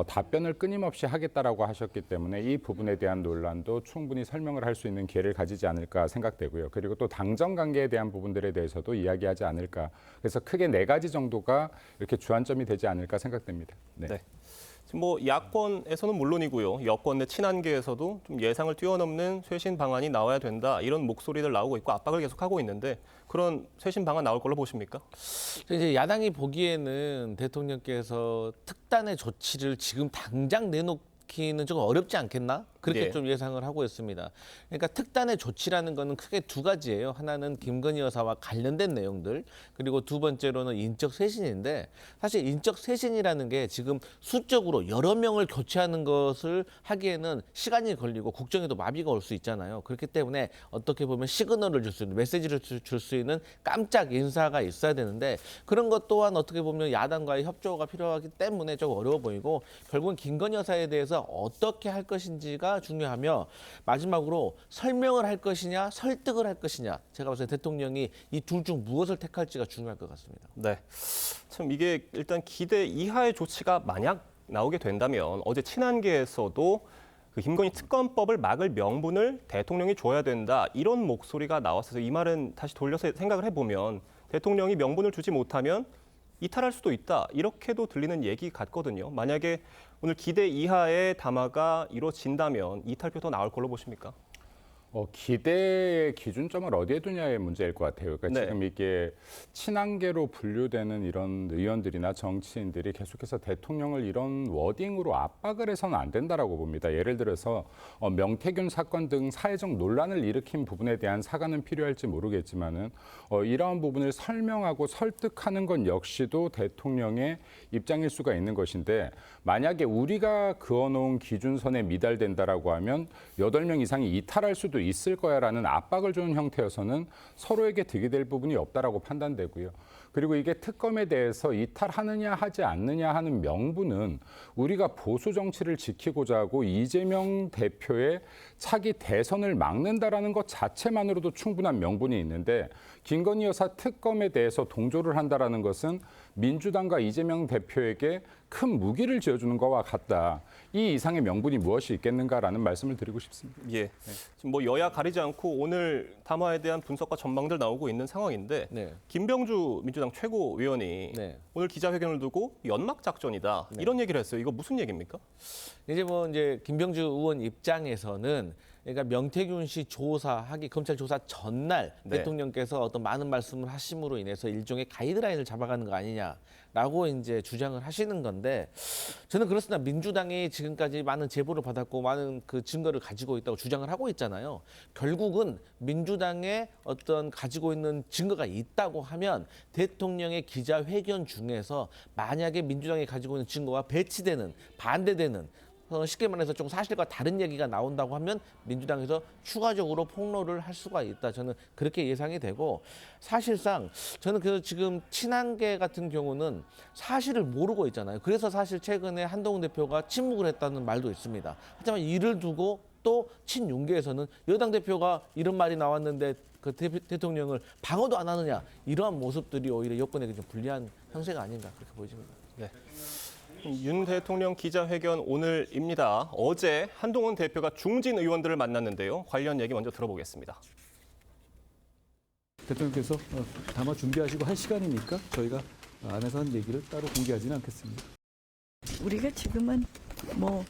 [SPEAKER 17] 답변을 끊임없이 하겠다라고 하셨기 때문에 이 부분에 대한 논란도 충분히 설명을 할 수 있는 기회를 가지지 않을까 생각되고요. 그리고 또 당정 관계에 대한 부분들에 대해서도 이야기하지 않을까. 그래서 크게 4가지 정도가 이렇게 주안점이 되지 않을까 생각됩니다.
[SPEAKER 1] 네. 뭐 야권에서는 물론이고요. 여권 내 친한계에서도 좀 예상을 뛰어넘는 쇄신 방안이 나와야 된다. 이런 목소리들 나오고 있고 압박을 계속하고 있는데 그런 쇄신 방안 나올 걸로 보십니까?
[SPEAKER 18] 이제 야당이 보기에는 대통령께서 특단의 조치를 지금 당장 내놓기는 좀 어렵지 않겠나? 그렇게
[SPEAKER 1] 예.
[SPEAKER 18] 좀 예상을 하고 있습니다. 그러니까 특단의 조치라는 거는 크게 두 가지예요. 하나는 김건희 여사와 관련된 내용들, 그리고 두 번째로는 인적 쇄신인데 사실 인적 쇄신이라는 게 지금 수적으로 여러 명을 교체하는 것을 하기에는 시간이 걸리고 국정에도 마비가 올 수 있잖아요. 그렇기 때문에 어떻게 보면 시그널을 줄 수 있는, 메시지를 줄 수 있는 깜짝 인사가 있어야 되는데 그런 것 또한 어떻게 보면 야당과의 협조가 필요하기 때문에 좀 어려워 보이고 결국은 김건희 여사에 대해서 어떻게 할 것인지가 중요하며 마지막으로 설명을 할 것이냐 설득을 할 것이냐 제가 봤을 때 대통령이 이 둘 중 무엇을 택할지가 중요할 것 같습니다.
[SPEAKER 1] 네, 참 이게 일단 기대 이하의 조치가 만약 나오게 된다면 어제 친한계에서도 그 김건희 특검법을 막을 명분을 대통령이 줘야 된다 이런 목소리가 나왔어서 이 말은 다시 돌려서 생각을 해보면 대통령이 명분을 주지 못하면 이탈할 수도 있다 이렇게도 들리는 얘기 같거든요. 만약에 오늘 기대 이하의 담화가 이루어진다면 이탈표 더 나올 걸로 보십니까?
[SPEAKER 17] 기대의 기준점을 어디에 두냐의 문제일 것 같아요. 그러니까
[SPEAKER 1] 네.
[SPEAKER 17] 지금 이게 친한계로 분류되는 이런 의원들이나 정치인들이 계속해서 대통령을 이런 워딩으로 압박을 해서는 안 된다라고 봅니다. 예를 들어서 명태균 사건 등 사회적 논란을 일으킨 부분에 대한 사과는 필요할지 모르겠지만은 이러한 부분을 설명하고 설득하는 건 역시도 대통령의 입장일 수가 있는 것인데 만약에 우리가 그어놓은 기준선에 미달된다라고 하면 8명 이상이 이탈할 수도 있을 거야라는 압박을 주는 형태여서는 서로에게 득이 될 부분이 없다라고 판단되고요. 그리고 이게 특검에 대해서 이탈하느냐 하지 않느냐 하는 명분은 우리가 보수 정치를 지키고자 하고 이재명 대표의 차기 대선을 막는다라는 것 자체만으로도 충분한 명분이 있는데 김건희 여사 특검에 대해서 동조를 한다라는 것은 민주당과 이재명 대표에게 큰 무기를 쥐어주는 것과 같다. 이 이상의 명분이 무엇이 있겠는가라는 말씀을 드리고 싶습니다.
[SPEAKER 1] 예. 지금 뭐 여야 가리지 않고 오늘 담화에 대한 분석과 전망들 나오고 있는 상황인데
[SPEAKER 18] 네.
[SPEAKER 1] 김병주 민주당 최고위원이
[SPEAKER 18] 네.
[SPEAKER 1] 오늘 기자회견을 두고 연막 작전이다 이런 얘기를 했어요. 이거 무슨 얘기입니까?
[SPEAKER 18] 이제 김병주 의원 입장에서는 그러니까 명태균 씨 조사하기 검찰 조사 전날
[SPEAKER 1] 네.
[SPEAKER 18] 대통령께서 어떤 많은 말씀을 하심으로 인해서 일종의 가이드라인을 잡아가는 거 아니냐라고 이제 주장을 하시는 건데 저는 그렇습니다. 민주당이 지금까지 많은 제보를 받았고 많은 그 증거를 가지고 있다고 주장을 하고 있잖아요. 결국은 민주당의 어떤 가지고 있는 증거가 있다고 하면 대통령의 기자회견 중에서 만약에 민주당이 가지고 있는 증거와 배치되는 반대되는 쉽게 말해서 좀 사실과 다른 얘기가 나온다고 하면 민주당에서 추가적으로 폭로를 할 수가 있다. 저는 그렇게 예상이 되고 사실상 저는 그래서 지금 친한계 같은 경우는 사실을 모르고 있잖아요. 그래서 사실 최근에 한동훈 대표가 침묵을 했다는 말도 있습니다. 하지만 이를 두고 또 친윤계에서는 여당 대표가 이런 말이 나왔는데 그 대통령을 방어도 안 하느냐 이러한 모습들이 오히려 여권에게 좀 불리한 형세가 아닌가 그렇게 보여집니다.
[SPEAKER 1] 네. 윤 대통령 기자회견 오늘입니다. 어제 한동훈 대표가 중진 의원들을 만났는데요. 관련 얘기 먼저 들어보겠습니다.
[SPEAKER 14] 대통령께서 담화 준비하시고 할 시간이니까 저희가 안에서 한 얘기를 따로 공개하지는 않겠습니다.
[SPEAKER 19] 우리가 지금은 뭐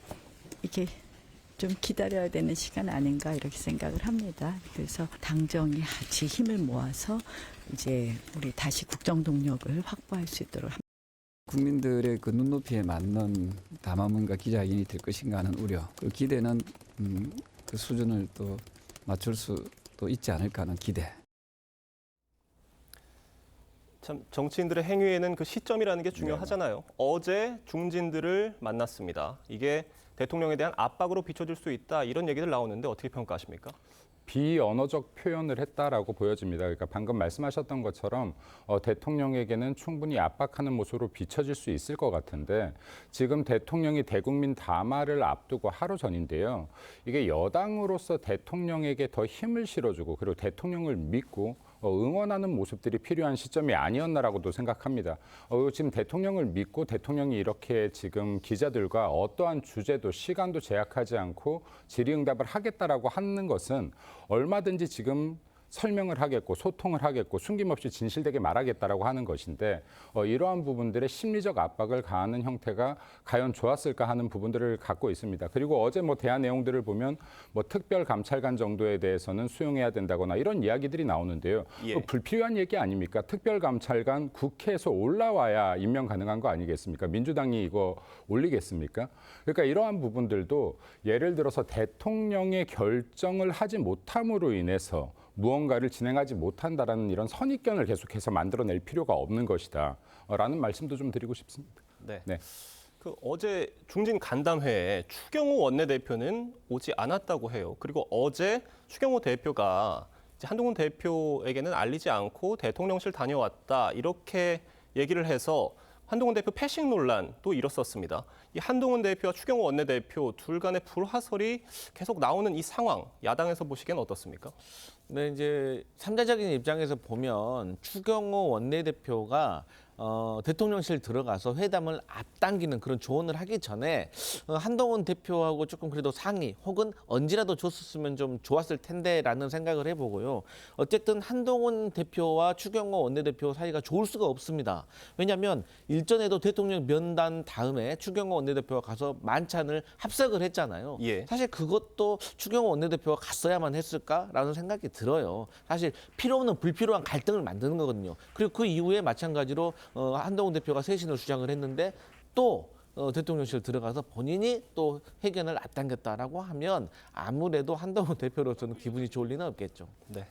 [SPEAKER 19] 이렇게 좀 기다려야 되는 시간 아닌가 이렇게 생각을 합니다. 그래서 당정이 같이 힘을 모아서 이제 우리 다시 국정 동력을 확보할 수 있도록 합니다.
[SPEAKER 20] 국민들의 그 눈높이에 맞는 담화문과 기자회견이 될 것인가 하는 우려, 그 기대는 그 수준을 또 맞출 수도 있지 않을까 하는 기대.
[SPEAKER 1] 참 정치인들의 행위에는 그 시점이라는 게 중요하잖아요. 어제 중진들을 만났습니다. 이게 대통령에 대한 압박으로 비춰질 수 있다 이런 얘기들 나오는데 어떻게 평가하십니까?
[SPEAKER 17] 비언어적 표현을 했다라고 보여집니다. 그러니까 방금 말씀하셨던 것처럼 대통령에게는 충분히 압박하는 모습으로 비춰질 수 있을 것 같은데 지금 대통령이 대국민 담화를 앞두고 하루 전인데요. 이게 여당으로서 대통령에게 더 힘을 실어주고 그리고 대통령을 믿고 응원하는 모습들이 필요한 시점이 아니었나라고도 생각합니다. 지금 대통령을 믿고 대통령이 이렇게 지금 기자들과 어떠한 주제도 시간도 제약하지 않고 질의응답을 하겠다라고 하는 것은 얼마든지 지금 설명을 하겠고 소통을 하겠고 숨김없이 진실되게 말하겠다라고 하는 것인데 이러한 부분들의 심리적 압박을 가하는 형태가 과연 좋았을까 하는 부분들을 갖고 있습니다. 그리고 어제 대한 내용들을 보면 특별감찰관 정도에 대해서는 수용해야 된다거나 이런 이야기들이 나오는데요.
[SPEAKER 1] 예.
[SPEAKER 17] 불필요한 얘기 아닙니까? 특별감찰관 국회에서 올라와야 임명 가능한 거 아니겠습니까? 민주당이 이거 올리겠습니까? 그러니까 이러한 부분들도 예를 들어서 대통령의 결정을 하지 못함으로 인해서 무언가를 진행하지 못한다라는 이런 선입견을 계속해서 만들어낼 필요가 없는 것이다라는 말씀도 좀 드리고 싶습니다.
[SPEAKER 1] 네. 어제 중진 간담회에 추경호 원내대표는 오지 않았다고 해요. 그리고 어제 추경호 대표가 이제 한동훈 대표에게는 알리지 않고 대통령실 다녀왔다 이렇게 얘기를 해서 한동훈 대표 패싱 논란도 일었었습니다. 이 한동훈 대표와 추경호 원내대표 둘 간의 불화설이 계속 나오는 이 상황, 야당에서 보시기엔 어떻습니까?
[SPEAKER 18] 네, 이제 삼자적인 입장에서 보면 추경호 원내대표가 대통령실 들어가서 회담을 앞당기는 그런 조언을 하기 전에 한동훈 대표하고 조금 그래도 상의 혹은 언지라도 줬었으면 좀 좋았을 텐데라는 생각을 해보고요. 어쨌든 한동훈 대표와 추경호 원내대표 사이가 좋을 수가 없습니다. 왜냐하면 일전에도 대통령 면담 다음에 추경호 원내대표가 가서 만찬을 합석을 했잖아요.
[SPEAKER 1] 예.
[SPEAKER 18] 사실 그것도 추경호 원내대표가 갔어야만 했을까라는 생각이 들어요. 사실 필요 없는 불필요한 갈등을 만드는 거거든요. 그리고 그 이후에 마찬가지로 한동훈 대표가 쇄신을 주장을 했는데 또 대통령실 들어가서 본인이 또 회견을 앞당겼다라고 하면 아무래도 한동훈 대표로서는 기분이 좋을 리는 없겠죠.
[SPEAKER 1] 네.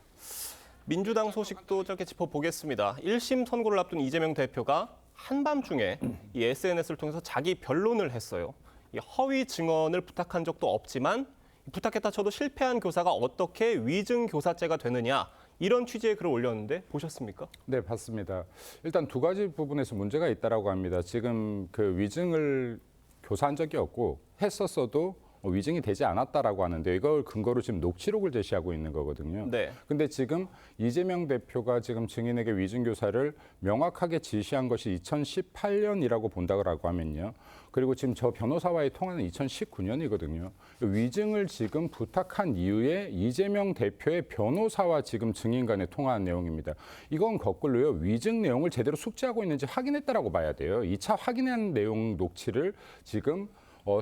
[SPEAKER 1] 민주당 소식도 짧게 짚어보겠습니다. 1심 선고를 앞둔 이재명 대표가 한밤중에 이 SNS를 통해서 자기 변론을 했어요. 이 허위 증언을 부탁한 적도 없지만 부탁했다 쳐도 실패한 교사가 어떻게 위증 교사죄가 되느냐 이런 취지의 글을 올렸는데 보셨습니까?
[SPEAKER 17] 네, 봤습니다. 일단 두 가지 부분에서 문제가 있다라고 합니다. 지금 그 위증을 교사한 적이 없고 했었어도 위증이 되지 않았다라고 하는데 이걸 근거로 지금 녹취록을 제시하고 있는 거거든요.
[SPEAKER 1] 네.
[SPEAKER 17] 근데 지금 이재명 대표가 지금 증인에게 위증 교사를 명확하게 지시한 것이 2018년이라고 본다고 하면요. 그리고 지금 저 변호사와의 통화는 2019년이거든요. 위증을 지금 부탁한 이후에 이재명 대표의 변호사와 지금 증인 간에 통화한 내용입니다. 이건 거꾸로요. 위증 내용을 제대로 숙지하고 있는지 확인했다라고 봐야 돼요. 2차 확인한 내용 녹취를 지금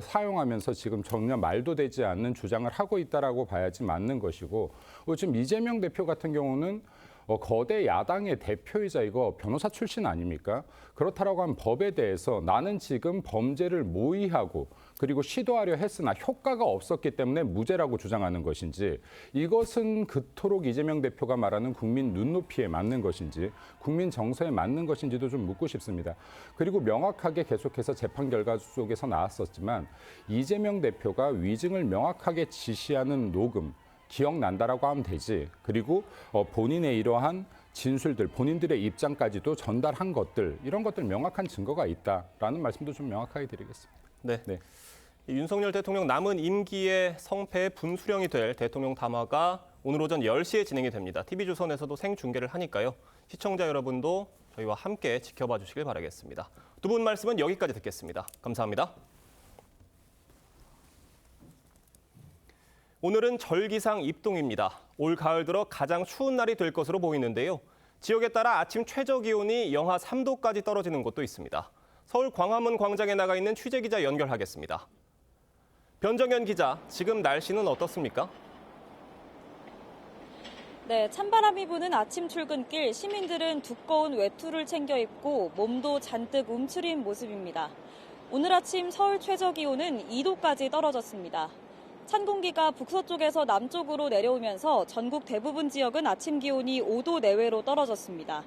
[SPEAKER 17] 사용하면서 지금 전혀 말도 되지 않는 주장을 하고 있다라고 봐야지 맞는 것이고 지금 이재명 대표 같은 경우는 거대 야당의 대표이자 이거 변호사 출신 아닙니까? 그렇다라고 하면 법에 대해서 나는 지금 범죄를 모의하고 그리고 시도하려 했으나 효과가 없었기 때문에 무죄라고 주장하는 것인지 이것은 그토록 이재명 대표가 말하는 국민 눈높이에 맞는 것인지 국민 정서에 맞는 것인지도 좀 묻고 싶습니다. 그리고 명확하게 계속해서 재판 결과 속에서 나왔었지만 이재명 대표가 위증을 명확하게 지시하는 녹음 기억난다라고 하면 되지. 그리고 본인의 이러한 진술들, 본인들의 입장까지도 전달한 것들, 이런 것들 명확한 증거가 있다라는 말씀도 좀 명확하게 드리겠습니다.
[SPEAKER 1] 네. 윤석열 대통령 남은 임기의 성패의 분수령이 될 대통령 담화가 오늘 오전 10시에 진행이 됩니다. TV조선에서도 생중계를 하니까요. 시청자 여러분도 저희와 함께 지켜봐 주시길 바라겠습니다. 두 분 말씀은 여기까지 듣겠습니다. 감사합니다. 오늘은 절기상 입동입니다. 올 가을 들어 가장 추운 날이 될 것으로 보이는데요. 지역에 따라 아침 최저 기온이 영하 3도까지 떨어지는 곳도 있습니다. 서울 광화문 광장에 나가 있는 취재기자 연결하겠습니다. 변정현 기자, 지금 날씨는 어떻습니까?
[SPEAKER 21] 네, 찬바람이 부는 아침 출근길 시민들은 두꺼운 외투를 챙겨 입고 몸도 잔뜩 움츠린 모습입니다. 오늘 아침 서울 최저 기온은 2도까지 떨어졌습니다. 찬 공기가 북서쪽에서 남쪽으로 내려오면서 전국 대부분 지역은 아침 기온이 5도 내외로 떨어졌습니다.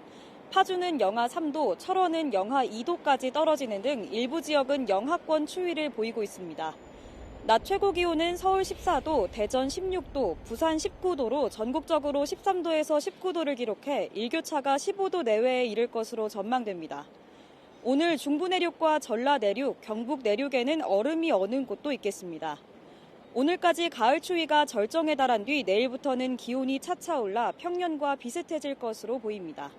[SPEAKER 21] 파주는 영하 3도, 철원은 영하 2도까지 떨어지는 등 일부 지역은 영하권 추위를 보이고 있습니다. 낮 최고 기온은 서울 14도, 대전 16도, 부산 19도로 전국적으로 13도에서 19도를 기록해 일교차가 15도 내외에 이를 것으로 전망됩니다. 오늘 중부 내륙과 전라 내륙, 경북 내륙에는 얼음이 어는 곳도 있겠습니다. 오늘까지 가을 추위가 절정에 달한 뒤 내일부터는 기온이 차차 올라 평년과 비슷해질 것으로 보입니다.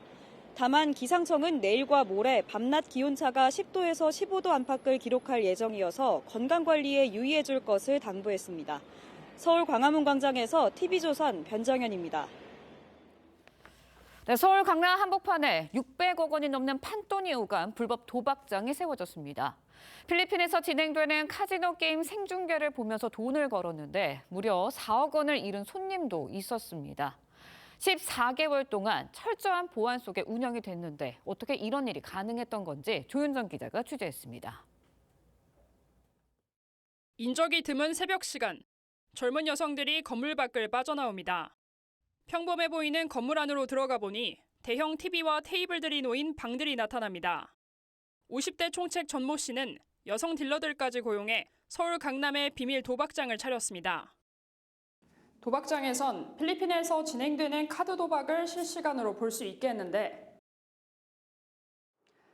[SPEAKER 21] 다만 기상청은 내일과 모레 밤낮 기온차가 10도에서 15도 안팎을 기록할 예정이어서 건강관리에 유의해 줄 것을 당부했습니다. 서울 광화문 광장에서 TV조선 변정현입니다.
[SPEAKER 7] 네, 서울 강남 한복판에 600억 원이 넘는 판돈이 오간 불법 도박장이 세워졌습니다. 필리핀에서 진행되는 카지노 게임 생중계를 보면서 돈을 걸었는데 무려 4억 원을 잃은 손님도 있었습니다. 14개월 동안 철저한 보안 속에 운영이 됐는데 어떻게 이런 일이 가능했던 건지 조윤정 기자가 취재했습니다.
[SPEAKER 2] 인적이 드문 새벽 시간, 젊은 여성들이 건물 밖을 빠져나옵니다. 평범해 보이는 건물 안으로 들어가 보니 대형 TV와 테이블들이 놓인 방들이 나타납니다. 50대 총책 전모 씨는 여성 딜러들까지 고용해 서울 강남에 비밀 도박장을 차렸습니다. 도박장에선 필리핀에서 진행되는 카드 도박을 실시간으로 볼 수 있게 했는데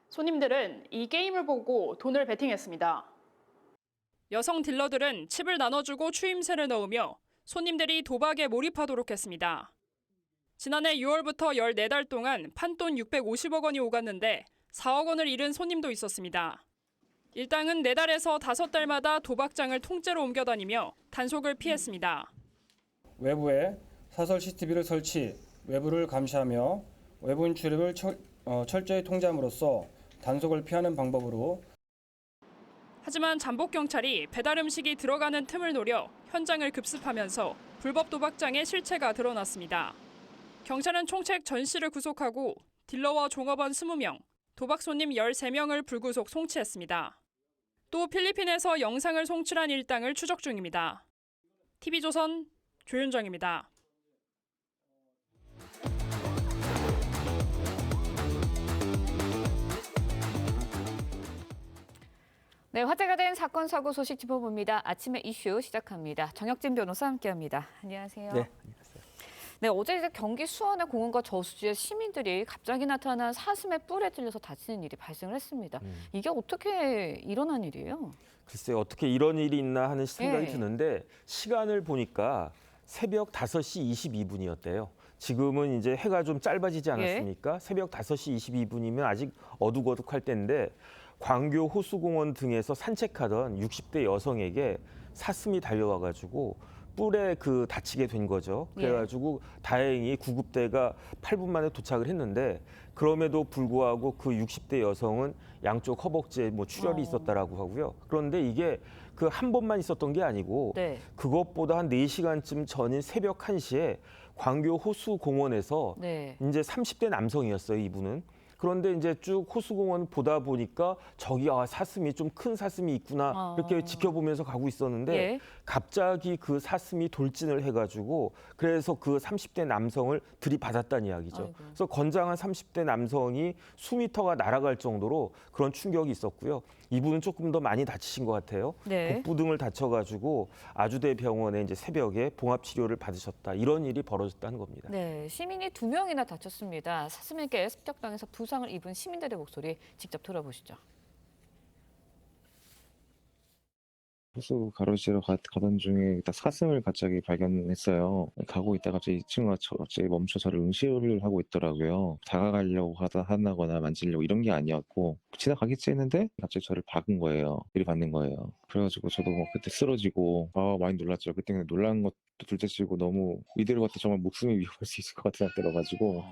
[SPEAKER 2] 손님들은 이 게임을 보고 돈을 베팅했습니다. 여성 딜러들은 칩을 나눠주고 추임새를 넣으며 손님들이 도박에 몰입하도록 했습니다. 지난해 6월부터 14달 동안 판돈 650억 원이 오갔는데 4억 원을 잃은 손님도 있었습니다. 일당은 4달에서 5달마다 도박장을 통째로 옮겨다니며 단속을 피했습니다.
[SPEAKER 22] 외부에 사설 CCTV를 설치, 외부를 감시하며 외부인 출입을 철저히 통제함으로써 단속을 피하는 방법으로
[SPEAKER 2] 하지만 잠복경찰이 배달 음식이 들어가는 틈을 노려 현장을 급습하면서 불법 도박장의 실체가 드러났습니다. 경찰은 총책 전 씨를 구속하고 딜러와 종업원 20명, 도박 손님 13명을 불구속 송치했습니다. 또 필리핀에서 영상을 송출한 일당을 추적 중입니다. TV조선 조윤정입니다.
[SPEAKER 7] 네, 화제가 된 사건 사고 소식 짚어봅니다. 아침의 이슈 시작합니다. 정혁진 변호사 함께합니다. 안녕하세요.
[SPEAKER 23] 네.
[SPEAKER 7] 네, 어제 이제 경기 수원의 공원과 저수지에 시민들이 갑자기 나타난 사슴의 뿔에 찔려서 다치는 일이 발생을 했습니다. 이게 어떻게 일어난 일이에요?
[SPEAKER 23] 글쎄요, 어떻게 이런 일이 있나 하는 생각이
[SPEAKER 7] 네.
[SPEAKER 23] 드는데 시간을 보니까 새벽 5시 22분이었대요. 지금은 이제 해가 좀 짧아지지 않았습니까? 새벽 5시 22분이면 아직 어둑어둑할 때인데 광교 호수공원 등에서 산책하던 60대 여성에게 사슴이 달려와가지고 뿔에 다치게 된 거죠. 그래가지고 다행히 구급대가 8분 만에 도착을 했는데 그럼에도 불구하고 그 60대 여성은 양쪽 허벅지에 출혈이 있었다라고 하고요. 그런데 이게 한 번만 있었던 게 아니고 그것보다 한 4시간쯤 전인 새벽 1시에 광교 호수공원에서 이제 30대 남성이었어요, 이분은. 그런데 이제 쭉 호수공원 보다 보니까 저기 사슴이 좀 큰 사슴이 있구나 이렇게 지켜보면서 가고 있었는데 갑자기 그 사슴이 돌진을 해가지고 그래서 그 30대 남성을 들이받았다는 이야기죠.
[SPEAKER 7] 아이고.
[SPEAKER 23] 그래서 건장한 30대 남성이 수미터가 날아갈 정도로 그런 충격이 있었고요. 이분은 조금 더 많이 다치신 것 같아요. 복부 등을 다쳐가지고 아주대 병원에 이제 새벽에 봉합 치료를 받으셨다. 이런 일이 벌어졌다는 겁니다.
[SPEAKER 7] 네, 시민이 2명이나 다쳤습니다. 사슴에게 습격당해서 부상을 입은 시민들의 목소리 직접 들어보시죠.
[SPEAKER 24] 호수 가로지러 가던 중에 딱 사슴을 갑자기 발견했어요. 가고 있다가 갑자기 이 친구가 갑자기 멈춰 저를 응시를 하고 있더라고요. 다가가려고 하거나 만지려고 이런 게 아니었고 지나가겠지 했는데 갑자기 저를 박은 거예요. 들이받는 거예요. 그래가지고 저도 그때 쓰러지고 많이 놀랐죠. 그때 그냥 놀란 것도 둘째치고 너무 이대로 갔다 정말 목숨이 위험할 수 있을 것 같은 생각 들어가지고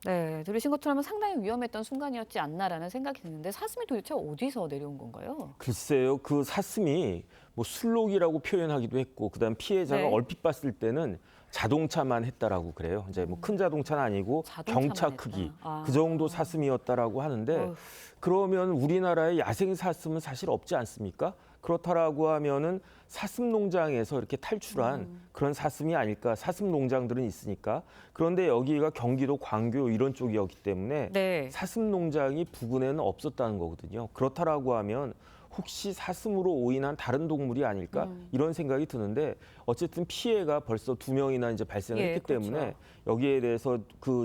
[SPEAKER 7] 네, 들으신 것처럼 상당히 위험했던 순간이었지 않나라는 생각이 드는데 사슴이 도대체 어디서 내려온 건가요?
[SPEAKER 23] 글쎄요, 그 사슴이 술록이라고 표현하기도 했고, 그다음 피해자가 얼핏 봤을 때는 자동차만 했다라고 그래요. 이제 큰 자동차는 아니고 경차 크기 그 정도 사슴이었다라고 하는데 그러면 우리나라에 야생 사슴은 사실 없지 않습니까? 그렇다라고 하면은 사슴 농장에서 이렇게 탈출한 그런 사슴이 아닐까. 사슴 농장들은 있으니까. 그런데 여기가 경기도 광교 이런 쪽이었기 때문에 사슴 농장이 부근에는 없었다는 거거든요. 그렇다라고 하면 혹시 사슴으로 오인한 다른 동물이 아닐까 이런 생각이 드는데 어쨌든 피해가 벌써 2명이나 이제 발생했기 때문에 여기에 대해서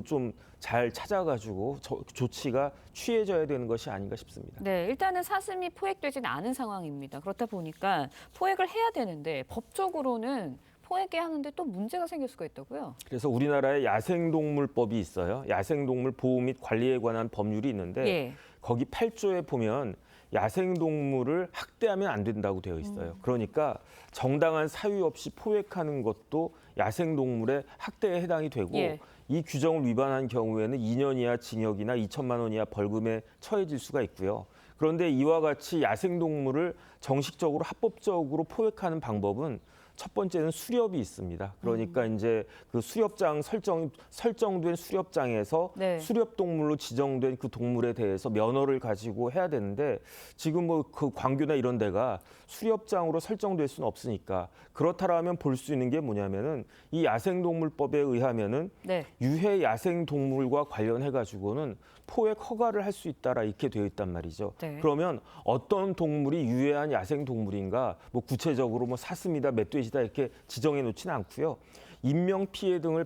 [SPEAKER 23] 좀 잘 찾아가지고 조치가 취해져야 되는 것이 아닌가 싶습니다.
[SPEAKER 7] 네, 일단은 사슴이 포획되진 않은 상황입니다. 그렇다 보니까 포획을 해야 되는데 법적으로는 포획하는데 또 문제가 생길 수가 있다고요?
[SPEAKER 23] 그래서 우리나라에 야생동물법이 있어요. 야생동물 보호 및 관리에 관한 법률이 있는데 거기 8조에 보면 야생동물을 학대하면 안 된다고 되어 있어요. 그러니까 정당한 사유 없이 포획하는 것도 야생동물의 학대에 해당이 되고
[SPEAKER 7] 예.
[SPEAKER 23] 이 규정을 위반한 경우에는 2년 이하 징역이나 2천만 원 이하 벌금에 처해질 수가 있고요. 그런데 이와 같이 야생동물을 정식적으로 합법적으로 포획하는 방법은 첫 번째는 수렵이 있습니다. 그러니까 이제 그 수렵장 설정된 수렵장에서
[SPEAKER 7] 네.
[SPEAKER 23] 수렵동물로 지정된 그 동물에 대해서 면허를 가지고 해야 되는데 지금 뭐 그 광교나 이런 데가 수렵장으로 설정될 수는 없으니까 그렇다라면 볼 수 있는 게 뭐냐면은 이 야생동물법에 의하면은
[SPEAKER 7] 네.
[SPEAKER 23] 유해 야생동물과 관련해 가지고는 포획 허가를 할 수 있다라 이렇게 되어 있단 말이죠.
[SPEAKER 7] 네.
[SPEAKER 23] 그러면 어떤 동물이 유해한 야생동물인가 뭐 구체적으로 뭐 사슴이다 멧돼지다 이렇게 지정해 놓지는 않고요. 인명 피해 등을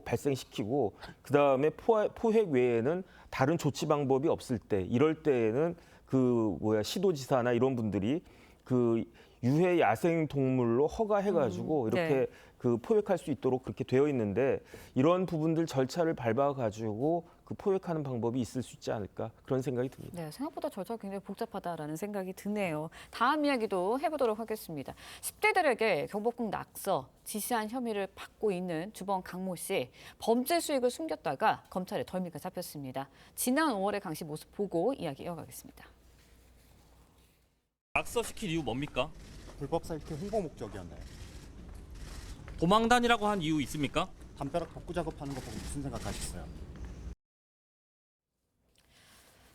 [SPEAKER 23] 발생시키고 그다음에 포획 외에는 다른 조치 방법이 없을 때 이럴 때에는 시도지사나 이런 분들이 그 유해 야생 동물로 허가해 가지고 이렇게
[SPEAKER 7] 네.
[SPEAKER 23] 그 포획할 수 있도록 그렇게 되어 있는데 이런 부분들 절차를 밟아 가지고 그 포획하는 방법이 있을 수 있지 않을까 그런 생각이 듭니다.
[SPEAKER 7] 네, 생각보다 절차가 굉장히 복잡하다라는 생각이 드네요. 다음 이야기도 해보도록 하겠습니다. 10대들에게 경복궁 낙서 지시한 혐의를 받고 있는 주범 강모 씨. 범죄 수익을 숨겼다가 검찰에 덜미가 잡혔습니다. 지난 5월의 강 씨 모습 보고 이야기 이어가겠습니다.
[SPEAKER 3] 낙서시킬 이유 뭡니까?
[SPEAKER 4] 불법 사이트 홍보 목적이었나요?
[SPEAKER 3] 도망다니라고 한 이유 있습니까?
[SPEAKER 4] 담벼락 복구 작업하는 거 보고 무슨 생각하셨어요?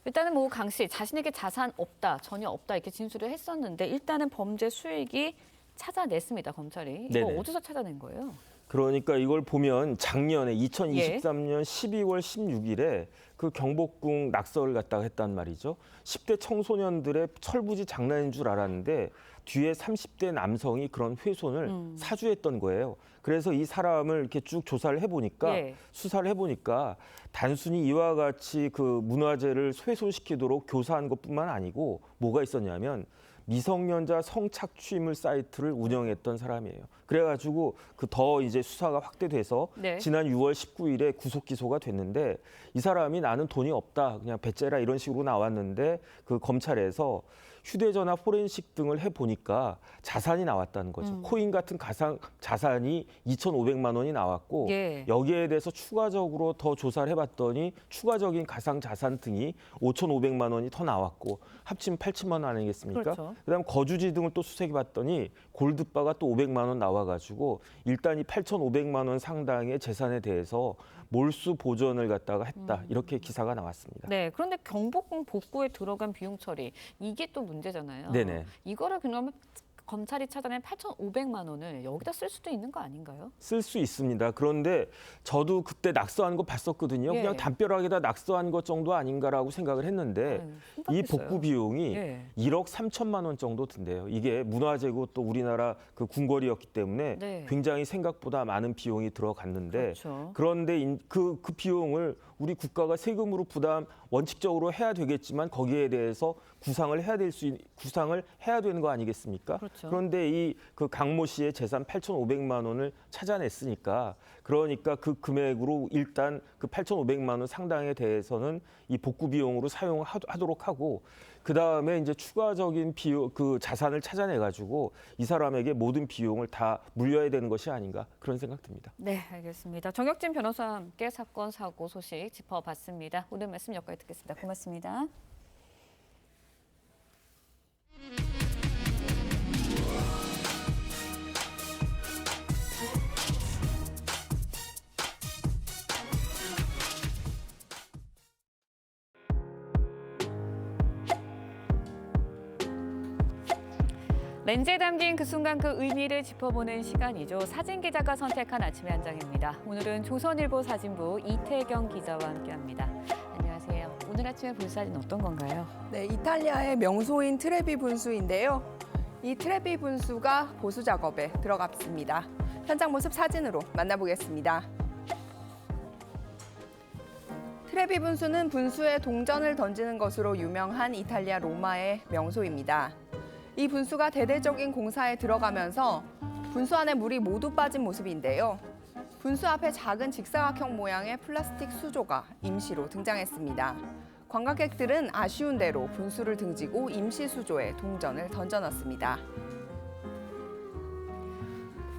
[SPEAKER 7] 일단은 뭐 강 씨 자신에게 자산 없다, 전혀 없다 이렇게 진술을 했었는데 일단은 범죄 수익이 찾아냈습니다, 검찰이. 이거
[SPEAKER 23] 네네.
[SPEAKER 7] 어디서 찾아낸 거예요?
[SPEAKER 23] 그러니까 이걸 보면 작년에 2023년 12월 16일에 그 경복궁 낙서를 갖다가 했단 말이죠. 10대 청소년들의 철부지 장난인 줄 알았는데 뒤에 30대 남성이 그런 훼손을 사주했던 거예요. 그래서 이 사람을 이렇게 쭉 조사를 해보니까 수사를 해보니까 단순히 이와 같이 그 문화재를 훼손시키도록 교사한 것뿐만 아니고 뭐가 있었냐면 미성년자 성착취물 사이트를 운영했던 사람이에요. 그래가지고 그 더 이제 수사가 확대돼서
[SPEAKER 7] 네.
[SPEAKER 23] 지난 6월 19일에 구속 기소가 됐는데 이 사람이 나는 돈이 없다 그냥 배째라 이런 식으로 나왔는데 그 검찰에서 휴대전화 포렌식 등을 해보니까 자산이 나왔다는 거죠. 코인 같은 가상 자산이 2,500만 원이 나왔고
[SPEAKER 7] 예.
[SPEAKER 23] 여기에 대해서 추가적으로 더 조사를 해봤더니 추가적인 가상 자산 등이 5,500만 원이 더 나왔고 합치면 8천만 원 아니겠습니까?
[SPEAKER 7] 그렇죠.
[SPEAKER 23] 그다음 거주지 등을 또 수색해봤더니 골드바가 또 500만 원 나와가지고 일단 이 8,500만 원 상당의 재산에 대해서 몰수 보전을 갖다가 했다 이렇게 기사가 나왔습니다.
[SPEAKER 7] 네, 그런데 경복궁 복구에 들어간 비용 처리 이게 또 문제잖아요.
[SPEAKER 23] 네네.
[SPEAKER 7] 이거를 그러면 검찰이 찾아낸 8,500만 원을 여기다 쓸 수도 있는 거 아닌가요?
[SPEAKER 23] 쓸 수 있습니다. 그런데 저도 그때 낙서한 거 봤었거든요.
[SPEAKER 7] 예.
[SPEAKER 23] 그냥 담벼락에다 낙서한 것 정도 아닌가라고 생각을 했는데 이 복구 비용이
[SPEAKER 7] 예.
[SPEAKER 23] 1억 3천만 원 정도 든대요. 이게 문화재고 또 우리나라 그 궁궐이었기 때문에
[SPEAKER 7] 네.
[SPEAKER 23] 굉장히 생각보다 많은 비용이 들어갔는데
[SPEAKER 7] 그렇죠.
[SPEAKER 23] 그런데 그 비용을 우리 국가가 세금으로 부담 원칙적으로 해야 되겠지만 거기에 대해서 구상을 해야 되는 거 아니겠습니까?
[SPEAKER 7] 그렇죠.
[SPEAKER 23] 그런데 이 그 강모 씨의 재산 8,500만 원을 찾아냈으니까 그러니까 그 금액으로 일단 그 8,500만 원 상당에 대해서는 이 복구 비용으로 사용하도록 하고 그 다음에 이제 추가적인 비용 그 자산을 찾아내 가지고 이 사람에게 모든 비용을 다 물려야 되는 것이 아닌가 그런 생각 듭니다.
[SPEAKER 7] 네, 알겠습니다. 정혁진 변호사와 함께 사건 사고 소식 짚어봤습니다. 오늘 말씀 여기까지 듣겠습니다. 고맙습니다. 렌즈에 담긴 그 순간 그 의미를 짚어보는 시간이죠. 사진 기자가 선택한 아침의 한 장입니다. 오늘은 조선일보 사진부 이태경 기자와 함께합니다. 안녕하세요. 오늘 아침에 볼 사진 어떤 건가요?
[SPEAKER 6] 네, 이탈리아의 명소인 트레비 분수인데요. 이 트레비 분수가 보수 작업에 들어갔습니다. 현장 모습 사진으로 만나보겠습니다. 트레비 분수는 분수에 동전을 던지는 것으로 유명한 이탈리아 로마의 명소입니다. 이 분수가 대대적인 공사에 들어가면서 분수 안에 물이 모두 빠진 모습인데요. 분수 앞에 작은 직사각형 모양의 플라스틱 수조가 임시로 등장했습니다. 관광객들은 아쉬운 대로 분수를 등지고 임시 수조에 동전을 던져놨습니다.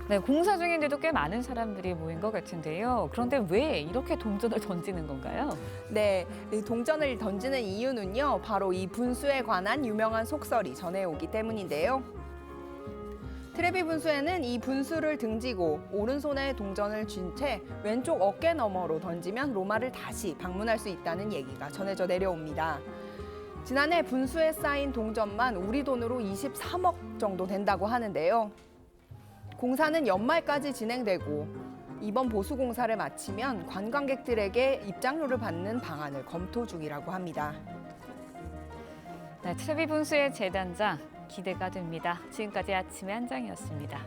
[SPEAKER 7] 네, 공사 중인데도 꽤 많은 사람들이 모인 것 같은데요. 그런데 왜 이렇게 동전을 던지는 건가요?
[SPEAKER 6] 네, 이 동전을 던지는 이유는요, 바로 이 분수에 관한 유명한 속설이 전해오기 때문인데요. 트레비 분수에는 이 분수를 등지고 오른손에 동전을 쥔 채 왼쪽 어깨 너머로 던지면 로마를 다시 방문할 수 있다는 얘기가 전해져 내려옵니다. 지난해 분수에 쌓인 동전만 우리 돈으로 23억 정도 된다고 하는데요. 공사는 연말까지 진행되고 이번 보수 공사를 마치면 관광객들에게 입장료를 받는 방안을 검토 중이라고 합니다.
[SPEAKER 7] 네, 트레비 분수의 재단장 기대가 됩니다. 지금까지 아침의 한장이었습니다.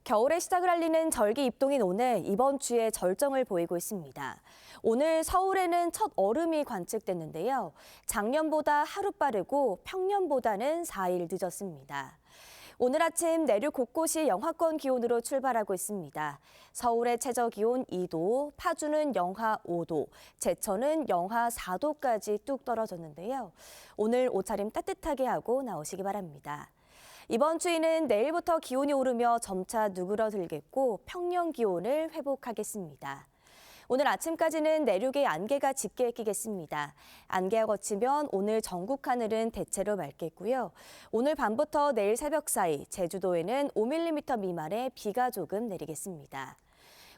[SPEAKER 5] 겨울의 시작을 알리는 절기 입동인 오늘 이번 주에 절정을 보이고 있습니다. 오늘 서울에는 첫 얼음이 관측됐는데요. 작년보다 하루 빠르고 평년보다는 4일 늦었습니다. 오늘 아침 내륙 곳곳이 영하권 기온으로 출발하고 있습니다. 서울의 최저 기온 2도, 파주는 영하 5도, 제천은 영하 4도까지 뚝 떨어졌는데요. 오늘 옷차림 따뜻하게 하고 나오시기 바랍니다. 이번 주에는 내일부터 기온이 오르며 점차 누그러들겠고 평년 기온을 회복하겠습니다. 오늘 아침까지는 내륙에 안개가 짙게 끼겠습니다. 안개가 걷히면 오늘 전국 하늘은 대체로 맑겠고요. 오늘 밤부터 내일 새벽 사이 제주도에는 5mm 미만의 비가 조금 내리겠습니다.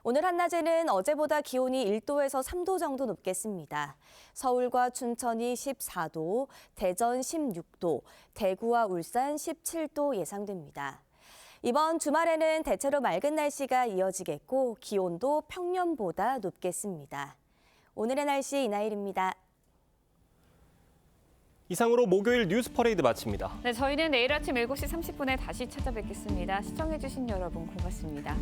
[SPEAKER 5] 오늘 한낮에는 어제보다 기온이 1도에서 3도 정도 높겠습니다. 서울과 춘천이 14도, 대전 16도, 대구와 울산 17도 예상됩니다. 이번 주말에는 대체로 맑은 날씨가 이어지겠고 기온도 평년보다 높겠습니다. 오늘의 날씨 이나일입니다.
[SPEAKER 1] 이상으로 목요일 뉴스 퍼레이드 마칩니다.
[SPEAKER 7] 네, 저희는 내일 아침 7시 30분에 다시 찾아뵙겠습니다. 시청해주신 여러분 고맙습니다.